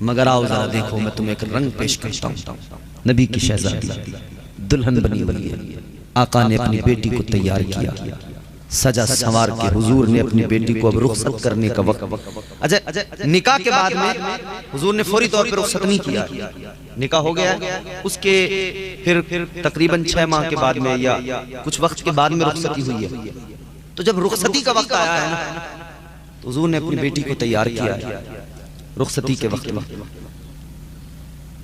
मगर आओ जरा देखो, मैं तुम्हें एक रंग पेश करता हूँ। नबी की शहजादी दुल्हन बनी हुई है। आका ने अपनी बेटी को तैयार किया, सजा संवार के हुजूर ने अपनी बेटी को अब रुखसत करने का वक्त। अच्छा, निकाह के बाद में हुजूर ने फौरी तौर पर रुखसत नहीं किया। निकाह हो गया, उसके फिर तकरीबन 6 माह के बाद में या कुछ वक्त के बाद में रुखसती हुई है। तो जब रुखसती का वक्त आया है ना, तो हुजूर ने अपनी बेटी को तैयार किया। रुखसती के वक्त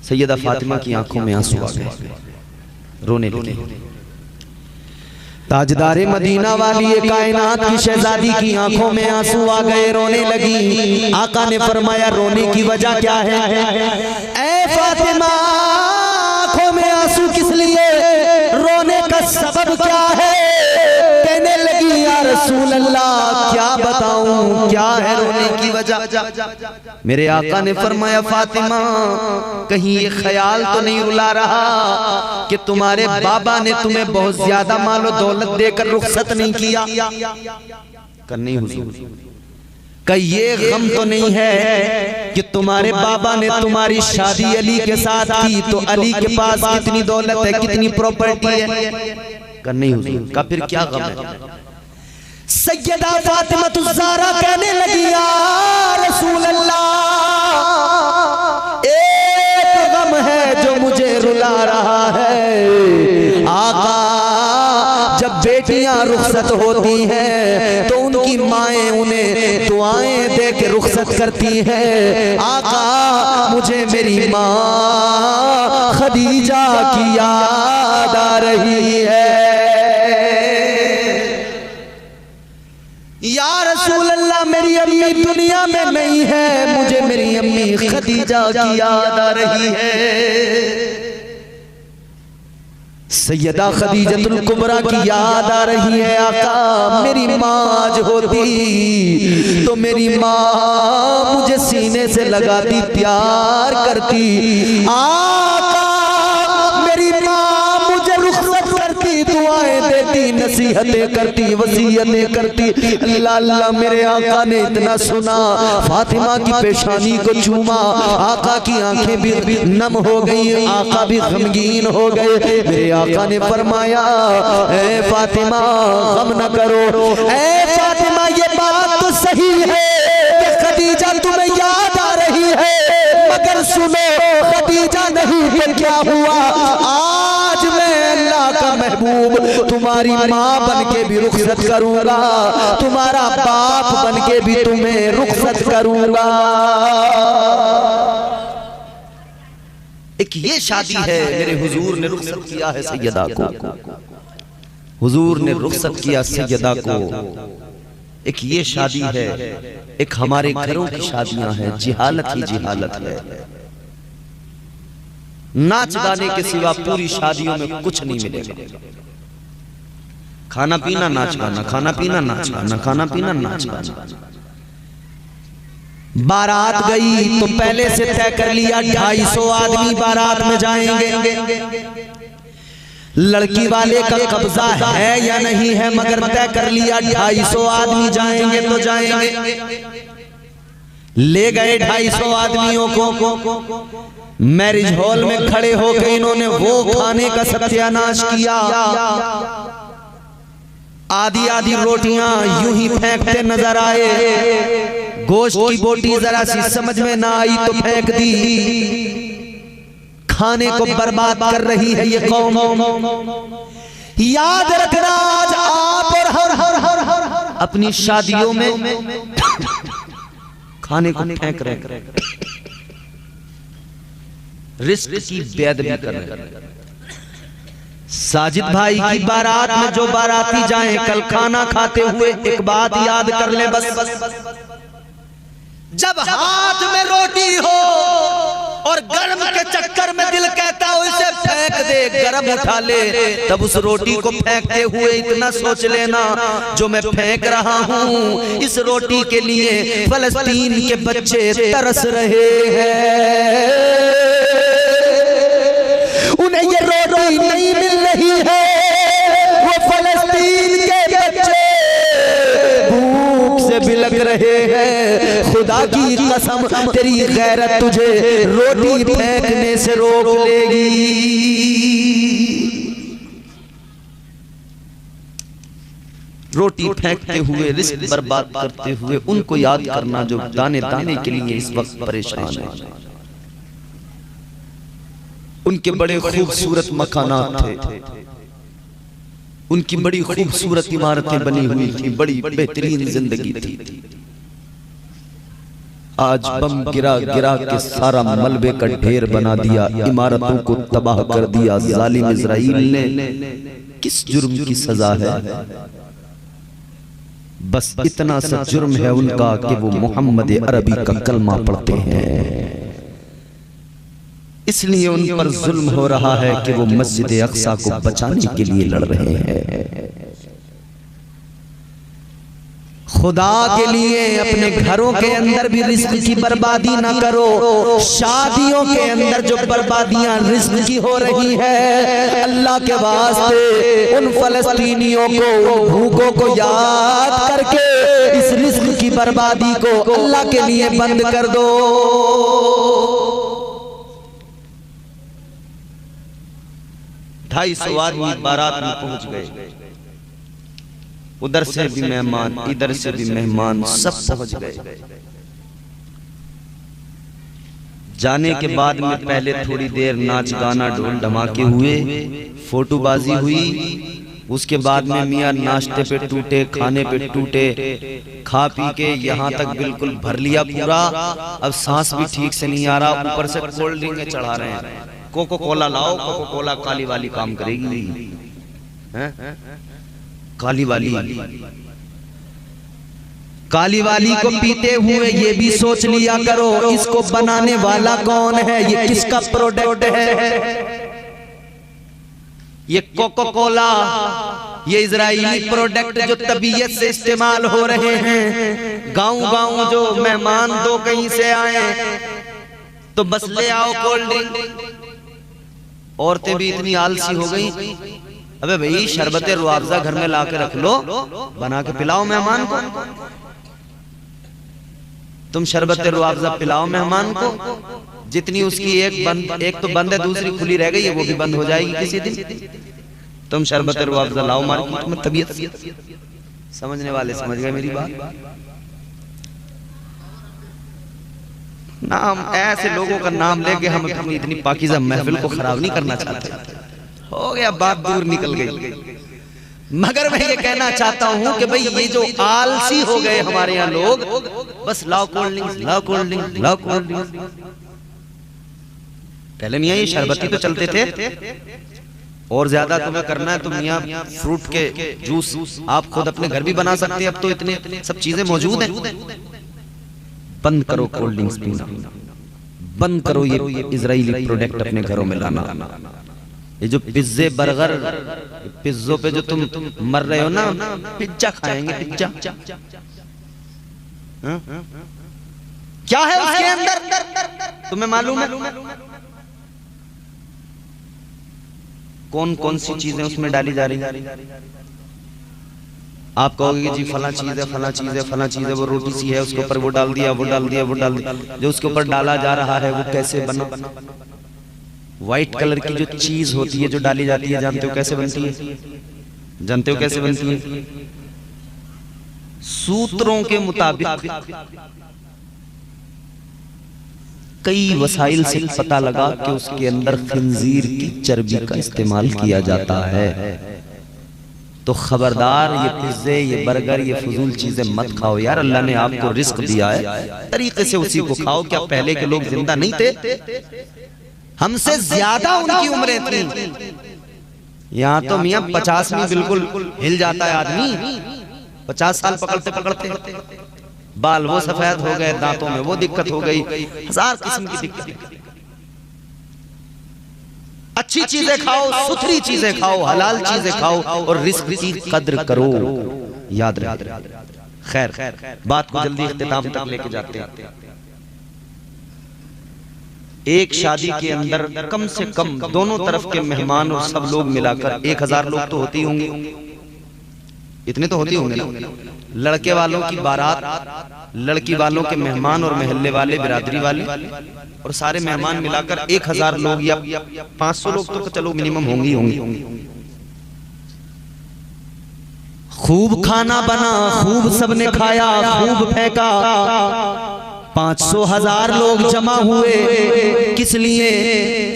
सैयदा फातिमा की आंखों में आंसू आ गए, रोने लगी। ताजदारे मदीना वाली ये कायनात की शहजादी की आंखों में आंसू आ गए, रोने लगी। आका ने फरमाया रोने की वजह क्या है? ऐ फातिमा, आंखों में आंसू किस लिए, रोने का सबब क्या है? कहने लगी या रसूल अल्लाह, क्या बताऊं, क्या है रोने की वजह? मेरे आका ने फरमाया फातिमा, कहीं ये ख्याल तो नहीं रुला रहा कि तुम्हारे बाबा ने तुम्हें बहुत ज्यादा मालो दौलत देकर रुखसत नहीं किया? करनी हुजूर। कहीं ये गम तो नहीं है कि तुम्हारे बाबा ने तुम्हारी शादी अली के साथ की, तो अली के पास कितनी दौलत है, कितनी प्रॉपर्टी है? करनी हुजूर। का फिर क्या गम है? सैयदा फातिमा ज़हरा कहने लगी या रसूल अल्लाह, एक गम है जो मुझे रुला रहा है। आका, जब बेटियां रुखसत होती हैं तो उनकी माएं उन्हें दुआएं दे के रुखसत करती हैं। आका, मुझे मेरी माँ खदीजा की याद आ रही है। या रसूल अल्लाह, मेरी अम्मी दुनिया में नहीं है, मुझे मेरी अम्मी खदीजा की याद आ रही है। सैयदा खदीजतुल कुबरा की याद आ रही है। आका, मेरी माँ आज होती तो मेरी माँ मुझे सीने से लगाती, प्यार करती। आका, मेरी माँ मुझे रुखसत करती, दुआएं देती, नसीहतें करती, वसीयतें करती। अल्लाह अल्लाह, मेरे आका ने इतना सुना, फातिमा की पेशानी को चूमा। आका की आंखें भी नम हो गई, आका भी गमगीन हो गए। मेरे आका ने फरमाया, ए फातिमा गम न करो। ए फातिमा, ये बात तो सही है कि खदीजा तुम्हें याद आ रही है, मगर सुनो, खदीजा नहीं तो क्या हुआ, आज मैं अल्लाह का महबूब तुम्हारी माँ बन के भी रुखसत करूंगा, तुम्हारा बाप बन के भी तुम्हें रुखसत करूंगा। एक ये शादी है, मेरे हुजूर ने रुखसत किया है सैयदा को, हुजूर ने रुखसत किया सैयदा को। एक ये शादी है, एक हमारे घरों की शादियां हैं, जिहालत ही जिहालत है। नाच गाने के सिवा पूरी शादियों में कुछ नहीं मिलेगा। खाना पीना नाच गाना, खाना पीना नाच गाना, खाना पीना नाच गाना। बारात गई तो पहले से तय कर लिया 250 आदमी बारात में जाएंगे। लड़की वाले का कब्जा है या नहीं है, मगर तय कर लिया 250 आदमी जाएंगे तो जाएंगे। ले गए 250 आदमियों को मैरिज हॉल में खड़े होकर इन्होंने वो खाने का सत्यानाश किया। आधी आधी रोटियां यूं ही फेंकते नजर आए। गोश्त की बोटी जरा सी समझ में ना आई तो फेंक दी। खाने को बर्बाद कर रही है ये कौम। याद रखना, आज आप और हर अपनी शादियों में खाने को फेंक रहे, रिस्क की बेअदबी कर रहे। साजिद भाई की बारात में जो बाराती जाएं, कल खाना खाते हुए एक बात याद कर ले बस, जब हाथ में रोटी हो और गर्म के चक्कर में दिल कहता है उसे फेंक दे, गर्म उठा ले, तब उस रोटी को फेंकते हुए इतना सोच लेना, जो मैं फेंक रहा हूँ इस रोटी के लिए फलस्तीन के बच्चे तरस रहे हैं, उन्हें ये रोटी नहीं मिल रही है, वो फलस्तीन के बच्चे भूख से बिलख रहे हैं। खुदा की कसम तेरी गैरत तुझे रोटी फेंकने से रोक लेगी। रोटी फेंकते हुए, रिस्क बर्बाद करते हुए उनको याद करना जो दाने दाने के लिए इस वक्त परेशान है। उनके बड़े खूबसूरत मकानात थे, उनकी बड़ी खूबसूरत इमारतें बनी हुई थी, बड़ी बेहतरीन जिंदगी थी। आज बम गिरा गिरा के सारा मलबे का ढेर बना दिया, इमारतों को तबाह कर दिया जालिम इजराइल ने। किस जुर्म की सजा है? बस इतना सा जुर्म है उनका कि वो मोहम्मद अरबी का कलमा पढ़ते हैं, इसलिए उन पर जुल्म हो रहा है कि वो मस्जिद अक्सा को बचाने के लिए लड़ रहे हैं। खुदा के लिए अपने घरों के अंदर भी रिस्क की बर्बादी ना करो। शादियों के अंदर जो बर्बादियां रिस्क की हो रही है, अल्लाह के वास्ते उन फलस्तीनियों को, उन भूखों को याद करके इस रिस्क की बर्बादी को अल्लाह के लिए बंद कर दो। 250 आदमी बारात में पहुंच गए, उधर से भी मेहमान, इधर से भी मेहमान, सब पहुंच गए। जाने के बाद में पहले थोड़ी देर नाच गाना ढोल धमाके हुए, फोटोबाजी हुई, उसके बाद में मियाँ नाश्ते पे टूटे, खाने पे टूटे, खा पी के यहाँ तक बिल्कुल भर लिया पूरा। अब सांस भी ठीक से नहीं आ रहा, ऊपर से कोल्ड ड्रिंक चढ़ा रहे हैं। कोको कोला लाओ, कोको कोला काली वाली काम करेगी, काली वाली को पीते हुए ये भी सोच लिया करो इसको बनाने वाला कौन है, ये किसका प्रोडक्ट है। ये कोको कोला, ये इजरायली प्रोडक्ट जो तबीयत से इस्तेमाल हो रहे हैं। गांव जो मेहमान दो कहीं से आए तो बस ले आओ कोल्ड ड्रिंक। औरतें भी इतनी आलसी हो गई, अबे भाई शरबत रुआवजा घर में ला के रख लो, बना के पिलाओ मेहमान को। तुम शरबत रुआवजा पिलाओ मेहमान को, जितनी उसकी एक तो बंद है, दूसरी खुली रह गई है, वो भी बंद हो जाएगी किसी दिन। तुम शरबत रुआवजा लाओ मार्केट में। तबीयत समझने वाले समझ गए मेरी बात। नाम ऐसे लोगों का नाम लेके हम अपनी इतनी पाकीज़ा महफिल को खराब नहीं करना चाहते। हो गया, बात दूर निकल गई। मगर मैं ये कहना चाहता हूं कि भाई ये जो आलसी हो गए हमारे यहाँ लोग, बस लाओ कोल्ड ड्रिंक्स, लाओ कोल्ड ड्रिंक्स, लाओ कोल्ड ड्रिंक्स। पहले मियाँ ये शरबती तो चलते थे, और ज्यादा तुम्हें करना है तो मियाँ फ्रूट के जूस आप खुद अपने घर भी बना सकते हैं। अब तो इतने सब चीजें मौजूद हैं। बंद करो कोल्ड ड्रिंक्स पीना, बंद करो ये इजरायली प्रोडक्ट अपने घरों में लाना। ये जो पिज्जे बर्गर, पिज्जों पे जो तुम मर रहे हो ना, पिज्जा खाएंगे, पिज्जा क्या है उसके अंदर तुम्हें मालूम है? कौन कौन सी चीजें उसमें डाली जा रही है? आप कहोगे जी फला चीज है, फला चीज है, फला चीज है, वो रोटी सी है, उसके ऊपर वो डाल दिया, वो डाल दिया, वो डाल दिया। जो उसके ऊपर डाला जा रहा है वो कैसे बना? व्हाइट कलर की जो चीज होती है जो डाली जाती है, जानते हो कैसे बनती है? जानते हो कैसे बनती है? सूत्रों के मुताबिक कई वसाइल से पता लगा कि उसके अंदर खंजीर की चर्बी का इस्तेमाल किया जाता है। तो खबरदार ये पिज्जे, ये बर्गर, ये फजूल चीजें मत खाओ यार। अल्लाह ने आपको रिस्क दिया है, तरीके से उसी को खाओ। क्या पहले के लोग जिंदा नहीं थे? हमसे ज्यादा उनकी उम्रें थी। यहाँ तो मियाँ 50 में बिल्कुल हिल जाता है आदमी। 50 साल पकड़ते पकड़ते बाल वो सफेद हो गए, दांतों में वो दिक्कत हो गई, हजार किस्म की दिक्कत। अच्छी चीजें खाओ, सुथरी चीजें खाओ, हलाल चीजें खाओ और रिस्क की कद्र करो। याद रहे। खैर, बात को जल्दी इख्तिताम तक लेके जाते हैं। एक शादी के अंदर कम से कम दोनों तरफ के मेहमान और सब लोग मिलाकर 1000 लोग तो होते ही होंगे, इतने तो होते होंगे ना। लड़के वालों की बारात, लड़की वालों के मेहमान और महल्ले वाले, बिरादरी वाले और सारे मेहमान मिलाकर 1000 लोग या 500 लोग तो चलो मिनिमम होंगे ही होंगे। खूब खाना बना, खूब सबने खाया, खूब फेंका। 500,000 लोग जमा हुए, किस लिए?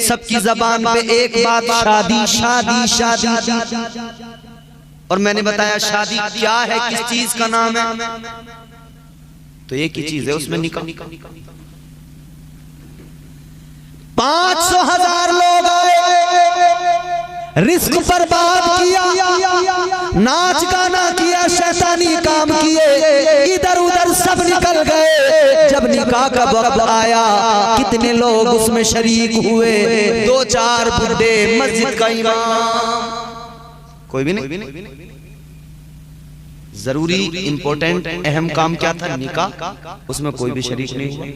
सबकी जबान पे एक बात, शादी शादी शादी। और मैंने बताया शादी क्या है, किस चीज का नाम है? तो एक ही चीज है, उसमें निकाह। 500,000 लोग आए, रिस्क पर बात किया, नाच गाना किया, शैतानी काम किए, इधर उधर सब निकल गए। जब निकाह का वक्त आया, कितने लोग उसमें शरीक हुए? 2-4 बुड्ढे, मस्जिद का इमाम, कोई भी नहीं। जरूरी इंपॉर्टेंट अहम काम क्या था? निकाह। उसमें कोई भी शरीक नहीं हुआ।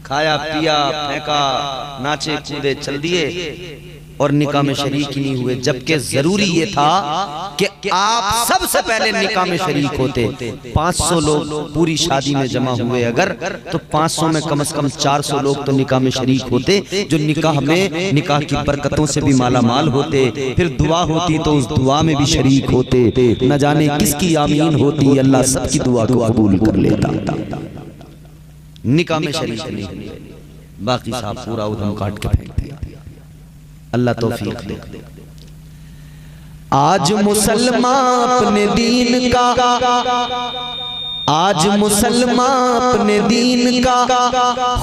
खाया पिया फेंका, नाचे कूदे चल दिए और निकाह में शरीक ही नहीं हुए। जबकि जरूरी ये था कि आप सबसे पहले निकाह में शरीक होते। 500 लोग पूरी शादी में जमा हुए अगर, तो 500 में कम से कम 400 लोग तो निकाह में शरीक होते, जो निकाह में निकाह की बरकतों से भी माला माल होते। फिर दुआ होती तो उस दुआ में भी शरीक होते। न जाने किसकी आमीन होती, अल्लाह सबकी दुआ को कबूल कर लेता। निकाह में शरीक नहीं, बाकी साहब पूरा उधम काट के फेंक दिया। अल्लाह तौफीक दे। आज मुसलमान अपने दीन का, आज मुसलमान अपने दीन का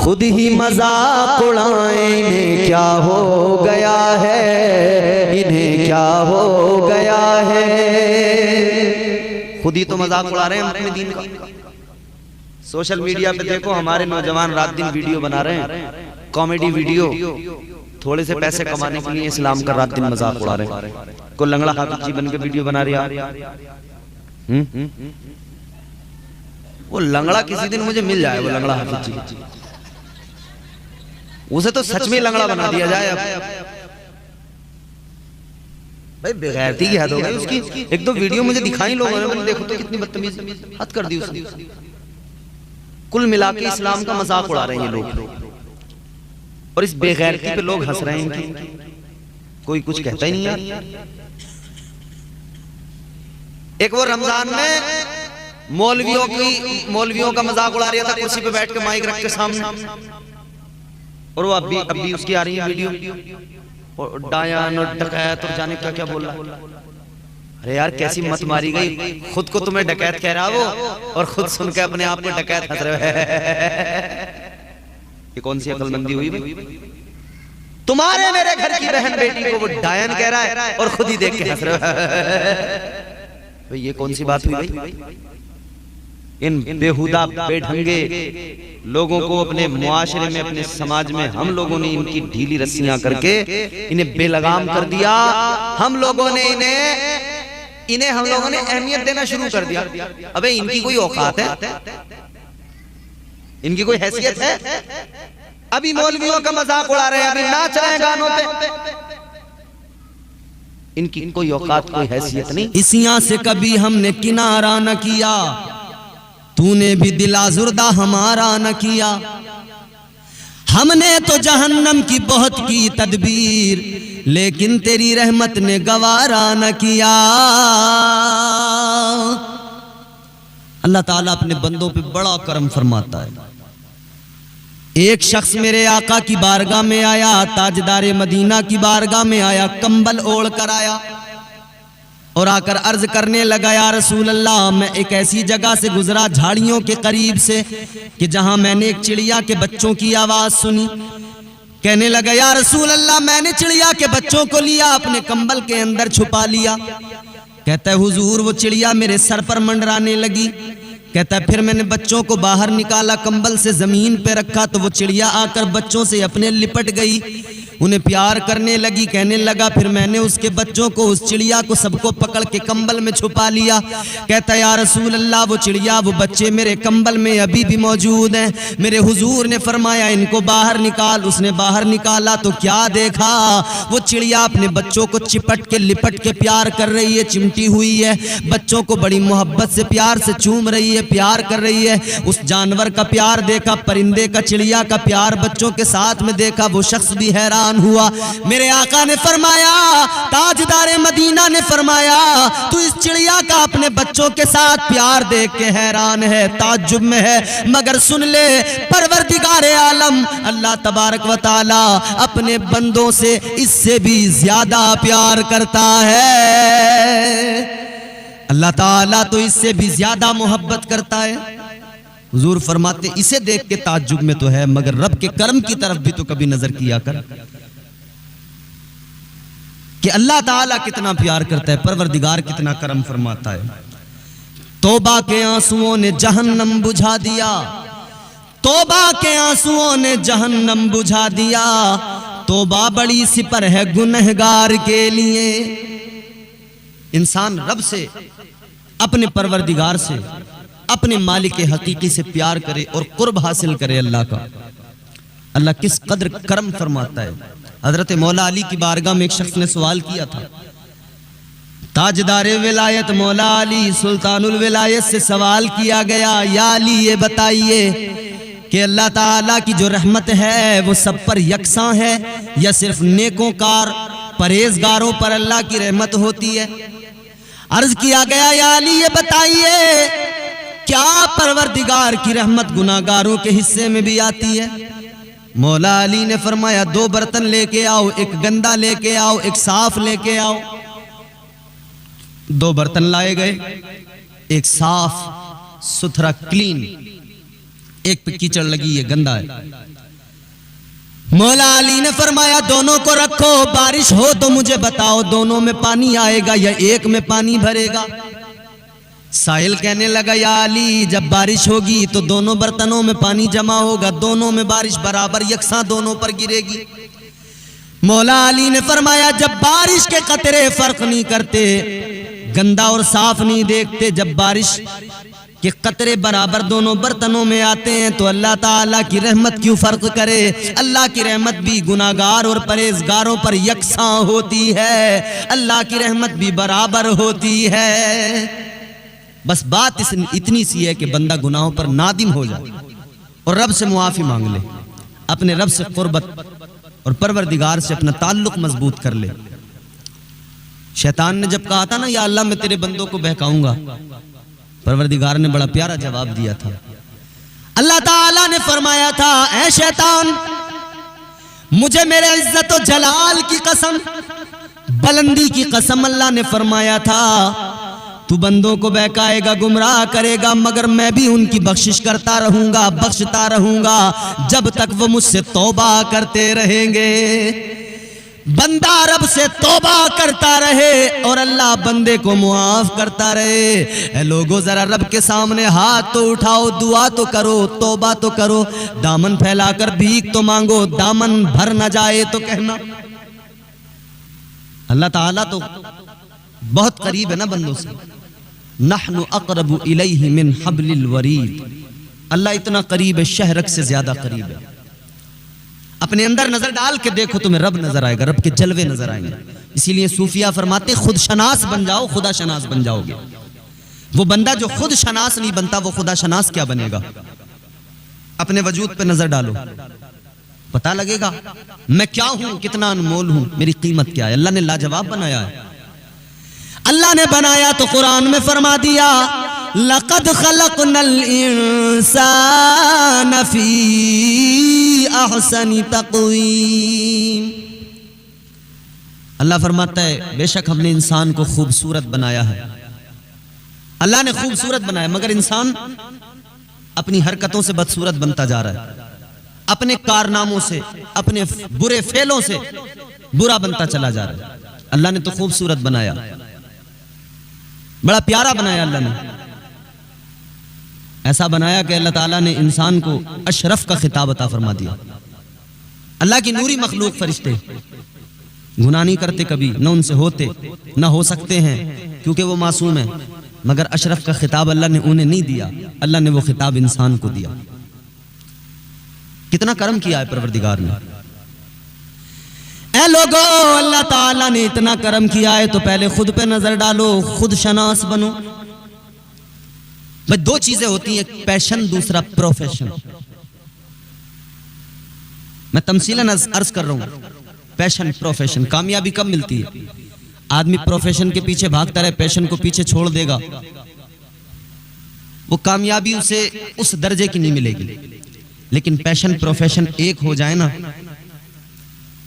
खुद ही मजाक उड़ाए। इन्हें क्या हो गया है, इन्हें क्या हो गया है? खुद ही तो मजाक उड़ा रहे हैं अपने दीन का। सोशल मीडिया पे देखो, हमारे नौजवान रात दिन वीडियो बना रहे हैं, कॉमेडी वीडियो, थोड़े से पैसे कमाने के लिए इस्लाम का रात दिन मजाक उड़ा रहे हैं। कोई लंगड़ा हाफिज जी बन के वीडियो बना रहा। वो लंगड़ा किसी दिन मुझे मिल जाए, वो लंगड़ा हाफिज जी, उसे तो सच में लंगड़ा बना दिया जाए। अब भाई बेगैरती की हद हो गई उसकी। एक दो वीडियो मुझे दिखाई लोगों ने, मैंने देखो तो कितनी बदतमीज हद कर दी उसने। कुल मिला के इस्लाम का मजाक उड़ा रहे हैं ये लोग, और इस बेगैरती पे लोग हंस रहे हैं कि कोई कुछ कहता ही नहीं यार। एक वो रमजान में मौलवियों का मजाक उड़ा रहा था, कुर्सी पे बैठ के माइक रख के सामने, और वो अभी उसकी आ रही है वीडियो, और डायन और डकैत और जाने क्या क्या बोल रहा। अरे यार कैसी मत मारी गई, खुद को तुम्हें डकैत कह रहा वो, और खुद सुन के अपने आप को डकैत हंस रहे हैं। ये कौन सी अकलमंदी हुई भाई? तुम्हारे मेरे घर की बहन बेटी को वो डायन कह रहा है और खुद ही देख के हंस रहे हैं। ये कौन सी बात हुई भाई? इन बेहुदा बेढंगे लोगों को अपने मुआशरे में, अपने समाज में हम लोगों ने इनकी ढीली रस्सियां करके इन्हें बेलगाम कर दिया। हम लोगों ने इन्हें हम लोगों ने अहमियत देना शुरू कर दिया। अबे इनकी कोई औकात है? इनकी कोई हैसियत है? अभी मौलवियों का मजाक उड़ा रहे हैं, अभी नाच रहे हैं गानों पे, इनकी कोई औकात कोई हैसियत नहीं। इसिया से कभी हमने किनारा न किया, तूने भी दिलाजुर्दा हमारा न किया। हमने तो जहन्नम की बहुत की तदबीर, लेकिन तेरी रहमत ने गवारा न किया। अल्लाह ताला अपने बंदों पे बड़ा करम फरमाता है। एक शख्स मेरे आका की बारगाह में आया, ताजदारे मदीना की बारगाह में आया, कंबल ओढ़ कर आया और आकर अर्ज करने लगा, या रसूल अल्लाह, मैं एक ऐसी जगह से गुजरा झाड़ियों के करीब से कि जहां मैंने एक चिड़िया के बच्चों की आवाज सुनी। कहने लगा, या रसूल अल्लाह, मैंने चिड़िया के बच्चों को लिया, अपने कंबल के अंदर छुपा लिया। कहता है, हुजूर, वो चिड़िया मेरे सर पर मंडराने लगी। कहता है, फिर मैंने बच्चों को बाहर निकाला, कंबल से जमीन पे रखा, तो वो चिड़िया आकर बच्चों से अपने लिपट गई। उन्हें प्यार करने लगी। कहने लगा फिर मैंने उसके बच्चों को, उस चिड़िया को सबको पकड़ के कंबल में छुपा लिया। कहता या रसूल अल्लाह वो चिड़िया वो बच्चे मेरे कंबल में अभी भी मौजूद हैं। मेरे हुजूर ने फरमाया इनको बाहर निकाल। उसने बाहर निकाला तो क्या देखा, वो चिड़िया अपने बच्चों को चिपट के लिपट के प्यार कर रही है, चिमटी हुई है, बच्चों को बड़ी मोहब्बत से प्यार से चूम रही है, प्यार कर रही है। उस जानवर का प्यार देखा, परिंदे का, चिड़िया का प्यार बच्चों के साथ में देखा, वो शख्स भी हैरान हुआ। मेरे आका ने फरमाया, ताजदारे मदीना ने फरमाया तू इस चिड़िया का अपने बच्चों के साथ प्यार देख के हैरान है, ताज्जुब में है, मगर सुन ले परवरदिगारे आलम अल्लाह तबारक व तआला अपने बंदों से इससे भी ज्यादा प्यार करता है। अल्लाह ताला तो इससे भी ज्यादा मोहब्बत करता है। हुजूर फरमाते इसे देख के ताज्जुब में तो है, मगर रब के करम की तरफ भी तो कभी नजर किया कर कि अल्लाह ताला कितना प्यार करता है, परवरदिगार कितना करम फरमाता है। तौबा के आंसुओं ने जहन्नम बुझा दिया, तौबा के आंसुओं ने जहन्नम बुझा दिया, तौबा बड़ी सिपर है गुनहगार के लिए। इंसान रब से, अपने परवरदिगार से, अपने मालिक हकीकी से प्यार करे और कुर्ब हासिल करे अल्लाह का। अल्लाह किस कदर करम फरमाता है। हजरत मौला अली की बारगाह में एक शख्स ने सवाल किया था। ताजदारे विलायत मौला अली सुल्तानुल विलायत से सवाल किया गया, या अली ये बताइए कि अल्लाह ताला की जो रहमत है वो सब पर यकसां है या सिर्फ नेकोकार परहेजगारों पर अल्लाह की रहमत होती है। अर्ज किया गया, या अली ये बताइए क्या परवरदिगार की रहमत गुनाहगारों के हिस्से में भी आती है? मौला अली ने फरमाया 2 बर्तन लेके आओ, एक गंदा लेके आओ, एक साफ लेके आओ। 2 बर्तन लाए गए, एक साफ सुथरा क्लीन, एक पे कीचड़ लगी है, गंदा है। मौला अली ने फरमाया दोनों को रखो, बारिश हो तो मुझे बताओ दोनों में पानी आएगा या एक में पानी भरेगा। साहिल कहने लगा, या अली जब बारिश होगी तो दोनों बर्तनों में पानी जमा होगा, दोनों में बारिश बराबर यकसां दोनों पर गिरेगी। मौला अली ने फरमाया जब बारिश के कतरे फर्क नहीं करते, गंदा और साफ नहीं देखते, जब बारिश के कतरे बराबर दोनों बर्तनों में आते हैं तो अल्लाह ताला की रहमत क्यों फर्क करे? अल्लाह की रहमत भी गुनाहगार और परहेजगारों पर यकसां होती है, अल्लाह की रहमत भी बराबर होती है। बस बात इतनी सी है कि बंदा गुनाहों पर नादिम हो जाए और रब से मुआफी मांग ले, अपने रब से कुर्बत और परवरदिगार से अपना ताल्लुक मजबूत कर ले। शैतान ने जब कहा था ना, या अल्लाह मैं तेरे बंदों को बहकाऊंगा, परवरदिगार ने बड़ा प्यारा जवाब दिया था। अल्लाह ताला ने फरमाया था, ऐ शैतान मुझे मेरे इज्जत और जलाल की कसम, बुलंदी की कसम, अल्लाह ने फरमाया था तू बंदों को बहकाएगा, गुमराह करेगा, मगर मैं भी उनकी बख्शिश करता रहूंगा, बख्शता रहूंगा जब तक वो मुझसे तौबा करते रहेंगे। बंदा रब से तौबा करता रहे और अल्लाह बंदे को मुआफ करता रहे। ए लोगों जरा रब के सामने हाथ तो उठाओ, दुआ तो करो, तौबा तो करो, दामन फैलाकर भीख तो मांगो, दामन भर न जाए तो कहना। अल्लाह ताला तो बहुत करीब है ना बंदों से। नहनु अक़रबु इलैहि मिन हब्लिल वरीद, अल्लाह इतना करीब है, शहरक से ज्यादा करीब है। अपने अंदर नजर डाल के देखो, तुम्हें रब नजर आएगा, रब के जलवे नजर आएंगे। इसीलिए सूफिया फरमाते खुद शनास बन जाओ, खुदा शनास बन जाओगे। वो बंदा जो खुद शनास नहीं बनता वो खुदा शनास क्या बनेगा? अपने वजूद पे नजर डालो, पता लगेगा मैं क्या हूं, कितना अनमोल हूं, मेरी कीमत क्या है। अल्लाह ने लाजवाब बनाया है। अल्लाह ने बनाया तो कुरान में फरमा दिया, लक़द खलक़नल इंसान फी अहसनी तक़वीम। अल्लाह फरमाता है बेशक हमने इंसान को खूबसूरत बनाया है। अल्लाह ने खूबसूरत बनाया, मगर इंसान अपनी हरकतों से बदसूरत बनता जा रहा है, अपने कारनामों से, अपने बुरे फेलों से बुरा बनता चला जा रहा है। अल्लाह ने तो खूबसूरत बनाया, बड़ा प्यारा बनाया। अल्लाह ने ऐसा बनाया कि अल्लाह ताला ने इंसान को अशरफ का खिताब अता फरमा दिया। अल्लाह की नूरी मखलूक फरिश्ते गुनाह नहीं करते कभी, न उनसे होते न हो सकते हैं, क्योंकि वो मासूम है। मगर अशरफ का खिताब अल्लाह ने उन्हें नहीं दिया, अल्लाह ने वो खिताब इंसान को दिया। कितना करम किया है परवरदिगार ने। ऐ लोगों, अल्लाह ताला ने इतना करम किया है तो पहले खुद पे नजर डालो, खुद शनास बनो। भाई दो चीजें होती हैं, एक पैशन, दूसरा प्रोफेशन। मैं तमसीलन अर्ज कर रहा हूं, पैशन प्रोफेशन। कामयाबी कब मिलती है? आदमी प्रोफेशन के पीछे भागता रहे, पैशन को पीछे छोड़ देगा, वो कामयाबी उसे उस दर्जे की नहीं मिलेगी। लेकिन पैशन प्रोफेशन एक हो जाए ना,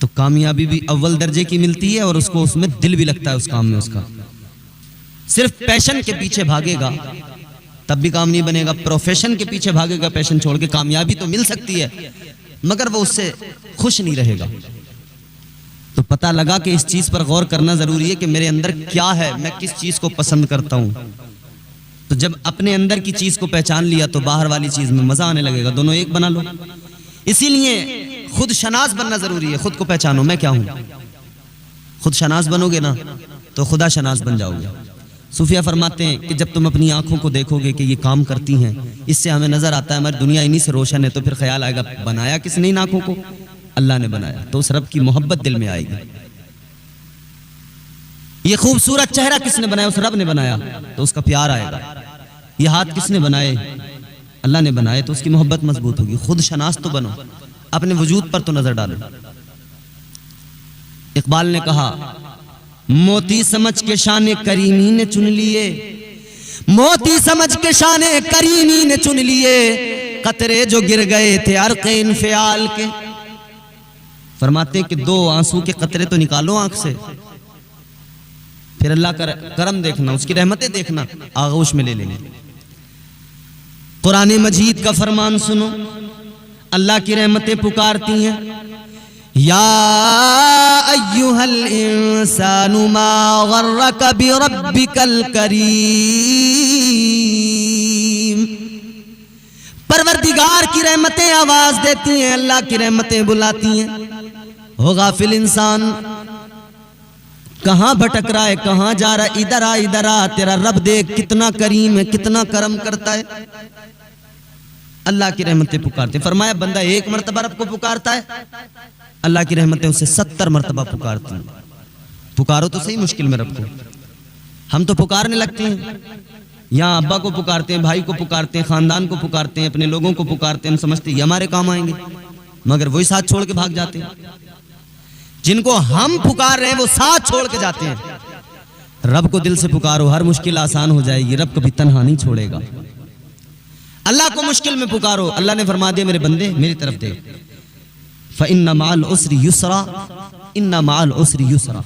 तो कामयाबी भी अव्वल दर्जे की मिलती है और उसको उसमें दिल भी लगता है उस काम में उसका। सिर्फ पैशन के पीछे भागेगा तब भी काम नहीं बनेगा, प्रोफेशन के पीछे भागेगा पैशन छोड़ के, कामयाबी तो मिल सकती है मगर वो उससे खुश नहीं रहेगा। तो पता लगा कि इस चीज पर गौर करना जरूरी है कि मेरे अंदर क्या है, मैं किस चीज को पसंद करता हूं। तो जब अपने अंदर की चीज को पहचान लिया तो बाहर वाली चीज में मजा आने लगेगा, दोनों एक बना लो। इसीलिए खुद शनास बनना जरूरी है, खुद को पहचानो मैं क्या हूं। खुद शनास बनोगे ना तो खुदा शनास बन जाओगे। सूफिया फरमाते हैं कि जब तुम अपनी आंखों को देखोगे कि ये काम करती हैं, इससे हमें नजर आता है हमारी दुनिया इन्हीं से रोशन है, तो फिर ख्याल आएगा बनाया किसने इन आंखों को? अल्लाह ने बनाया। तो उस रब की मोहब्बत दिल में आएगी। ये खूबसूरत चेहरा किसने बनाया? उस रब ने बनाया, तो उसका प्यार आएगा। ये हाथ किसने बनाए? अल्लाह ने बनाए, तो उसकी मोहब्बत मजबूत होगी। खुद शनास तो बनो, अपने वजूद पर तो नजर डालो। इकबाल ने कहा, मोती समझ के शाने करीमी ने चुन लिए, मोती समझ के शाने करीमी ने चुन लिए, कतरे जो गिर गए थे अर्क़े इंफ़ियाल के। फरमाते कि दो आंसू के कतरे तो निकालो आंख से, फिर अल्लाह का करम देखना, उसकी रहमतें देखना, आगोश में ले लेंगे। कुरान मजीद का फरमान सुनो, अल्लाह की रहमतें पुकारती हैं, या अय्युहल इंसानु मा गर्रक बिरब्बिकल करीम। परवरदिगार की रहमतें आवाज देती हैं, अल्लाह की रहमतें बुलाती हैं। हो गाफिल इंसान, कहां भटक रहा है, कहां जा रहा है? इधर आ, इधर आ, तेरा रब देख कितना करीम है, कितना करम करता है। अल्लाह की रहमतें पुकारते। फरमाया बंदा एक मर्तबा रब को पुकारता है, अल्लाह की रहमतें उसे 70 मर्तबा पुकारती हैं। पुकारो तो सही मुश्किल में रब को। हम तो पुकारने लगते हैं, यहाँ अब्बा को पुकारते हैं, भाई को पुकारते हैं, खानदान को पुकारते हैं, अपने लोगों को पुकारते हैं, हम समझते हैं ये हमारे काम आएंगे, मगर वही साथ छोड़ के भाग जाते हैं। जिनको हम पुकार रहे हैं वो साथ छोड़ के जाते हैं। रब को दिल से पुकारो, हर मुश्किल आसान हो जाएगी। रब कभी तन्हा नहीं छोड़ेगा। अल्लाह को मुश्किल में पुकारो। अल्लाह ने फरमा दिया, मेरे बंदे मेरी तरफ देख, फ़इन्ना मअल उसरि युसरा, इन्ना मअल उसरि युसरा।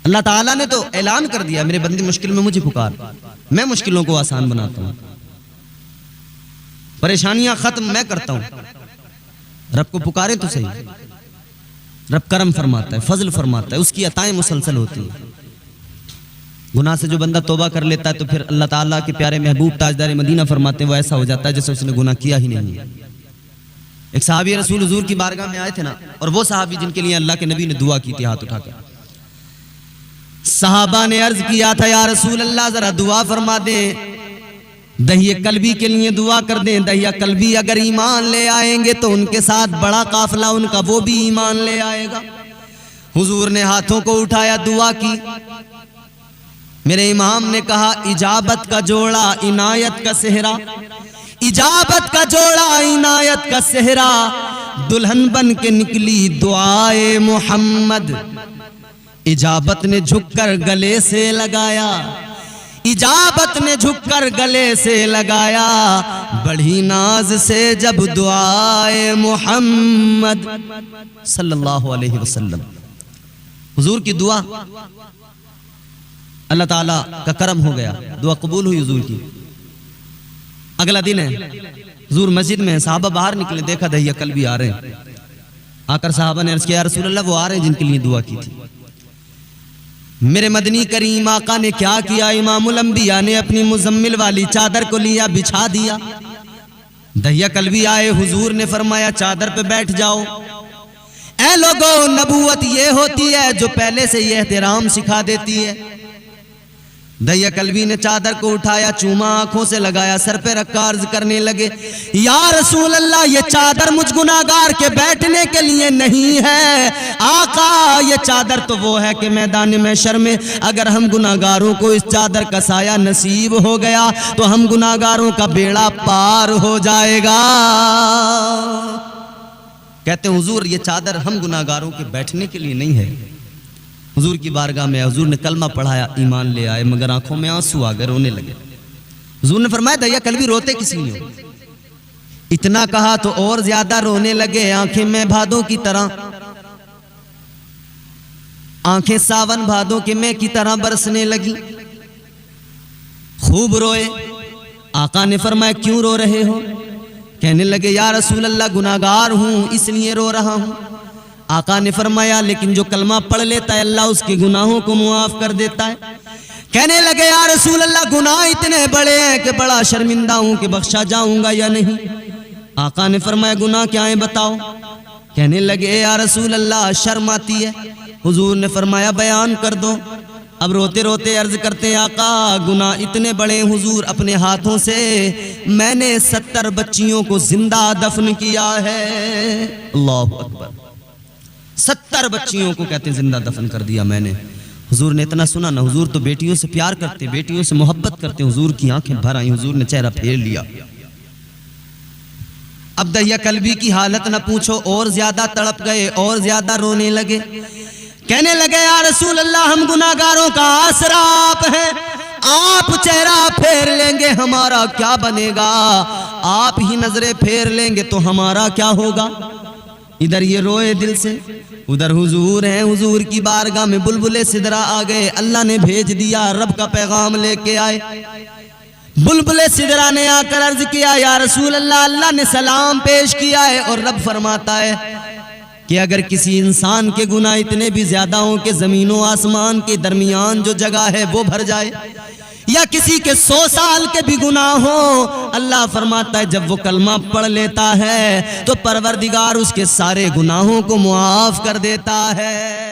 अल्लाह ताला ने तो ऐलान कर दिया, मेरे बंदे मुश्किल में मुझे पुकार, मैं मुश्किलों को आसान बनाता हूं, परेशानियां खत्म मैं करता हूं। रब को पुकारे तो सही, रब करम फरमाता है, फजल फरमाता है, उसकी अताएं मुसलसल होती हैं। गुनाह से जो बंदा तौबा कर लेता है तो फिर अल्लाह ताला के प्यारे महबूब ताजदार मदीना फरमाते हैं वो ऐसा हो जाता है जैसे उसने गुनाह किया ही नहीं है। एक सहाबी रसूल हुजूर की बारगाह में आए थे ना, और वो सहाबी जिनके लिए अल्लाह के नबी ने दुआ की थी हाथ उठाकर, सहाबा ने अर्ज किया था, या रसूल अल्लाह जरा दुआ फरमा दे, दहिया कल्बी के लिए दुआ कर दें। दहिया कल्बी अगर ईमान ले आएंगे तो उनके साथ बड़ा काफिला उनका वो भी ईमान ले आएगा। हुजूर ने हाथों को उठाया, दुआ की। मेरे इमाम ने कहा, इजाबत का जोड़ा इनायत का सेहरा, इजाबत का जोड़ा इनायत का सेहरा, दुल्हन बन के निकली दुआए मोहम्मद। इजाबत ने झुककर गले से लगाया, इजाबत ने झुककर गले से लगाया, बढ़ी नाज से जब दुआए मोहम्मद सल्लल्लाहु अलैहि वसल्लम। हुजूर की दुआ, अल्लाह ताला का करम हो गया, दुआ कबूल हुई हुजूर की। अगला दिन है, हुजूर मस्जिद में है, साहबा बाहर निकले, देखा दहिया कल्बी आ रहे हैं। आकर साहबा ने अर्ज किया, रसूल अल्लाह वो आ रहे हैं जिनके लिए दुआ की थी। मेरे मदनी करीम आका ने क्या किया, इमामुल अंबिया ने अपनी मुजम्मिल वाली चादर को लिया, बिछा दिया। दहिया कल्बी आए, हुजूर ने फरमाया चादर पे बैठ जाओ। ए लोगों, नबूवत ये होती है जो पहले से ये एहतराम सिखा देती है। दैया कल्बी ने चादर को उठाया, चूमा आंखों से लगाया, सर पे रखा, अर्ज करने लगे, या रसूल अल्लाह, ये चादर मुझ गुनाहगार के बैठने के लिए नहीं है। आका, ये चादर तो वो है कि मैदान महशर में अगर हम गुनाहगारों को इस चादर का साया नसीब हो गया तो हम गुनाहगारों का बेड़ा पार हो जाएगा। कहते हैं हुजूर, ये चादर हम गुनाहगारों के बैठने के लिए नहीं है। हुजूर की बारगाह में हुजूर ने कलमा पढ़ाया, ईमान ले आए, मगर आंखों में आंसू आ गए, रोने लगे। हुजूर ने फरमाया, दैया कल्बी रोते किसी लिए हो? इतना कहा तो और ज्यादा रोने लगे, आंखें में भादों की तरह, आंखें सावन भादों के में की तरह बरसने लगी। खूब रोए। आका ने फरमाया, क्यों रो रहे हो? कहने लगे, या रसूल अल्लाह, गुनाहगार हूं इसलिए रो रहा हूं। आका ने फरमाया, लेकिन जो कलमा पढ़ लेता है अल्लाह उसके गुनाहों को मुआफ कर देता है। कहने लगे, या रसूल अल्लाह, गुनाह इतने बड़े हैं कि बड़ा शर्मिंदा हूं कि बख्शा जाऊंगा या नहीं। आका ने फरमाया, गुनाह क्या है बताओ। कहने लगे, या रसूल अल्लाह, शर्म आती है। हुजूर ने फरमाया, बयान कर दो। अब रोते रोते अर्ज करते, आका गुनाह इतने बड़े हुजूर, अपने हाथों से मैंने 70 बच्चियों को जिंदा दफन किया है। अल्लाहु अकबर। 70 बच्चियों को कहते हैं जिंदा दफन कर दिया मैंने। हुजूर ने इतना सुना ना, हुजूर तो बेटियों से प्यार करते, बेटियों से मोहब्बत करते। हुजूर की आंखें भर आई, हुजूर ने चेहरा फेर लिया। अब दहिया कल्बी की हालत न पूछो, और ज्यादा तड़प गए, और ज्यादा रोने लगे। कहने लगे, या रसूल अल्लाह, हम गुनाहगारों का आसरा आप हैं, आप चेहरा फेर लेंगे हमारा क्या बनेगा? आप ही नजरें फेर लेंगे तो हमारा क्या होगा? इधर ये रोए दिल से, उधर हुजूर हैं। हुजूर की बारगाह में बुलबुले सिदरा आ गए, अल्लाह ने भेज दिया, रब का पैगाम लेके आए। बुलबुले सिदरा ने आकर अर्ज किया, या रसूल अल्लाह, अल्लाह ने सलाम पेश किया है और रब फरमाता है कि अगर किसी इंसान के गुनाह इतने भी ज्यादा हों कि जमीनों आसमान के दरमियान जो जगह है वो भर जाए, या किसी के 100 साल के भी गुनाह हो, अल्लाह फरमाता है जब वो कलमा पढ़ लेता है तो परवरदिगार उसके सारे गुनाहों को मुआफ कर देता है।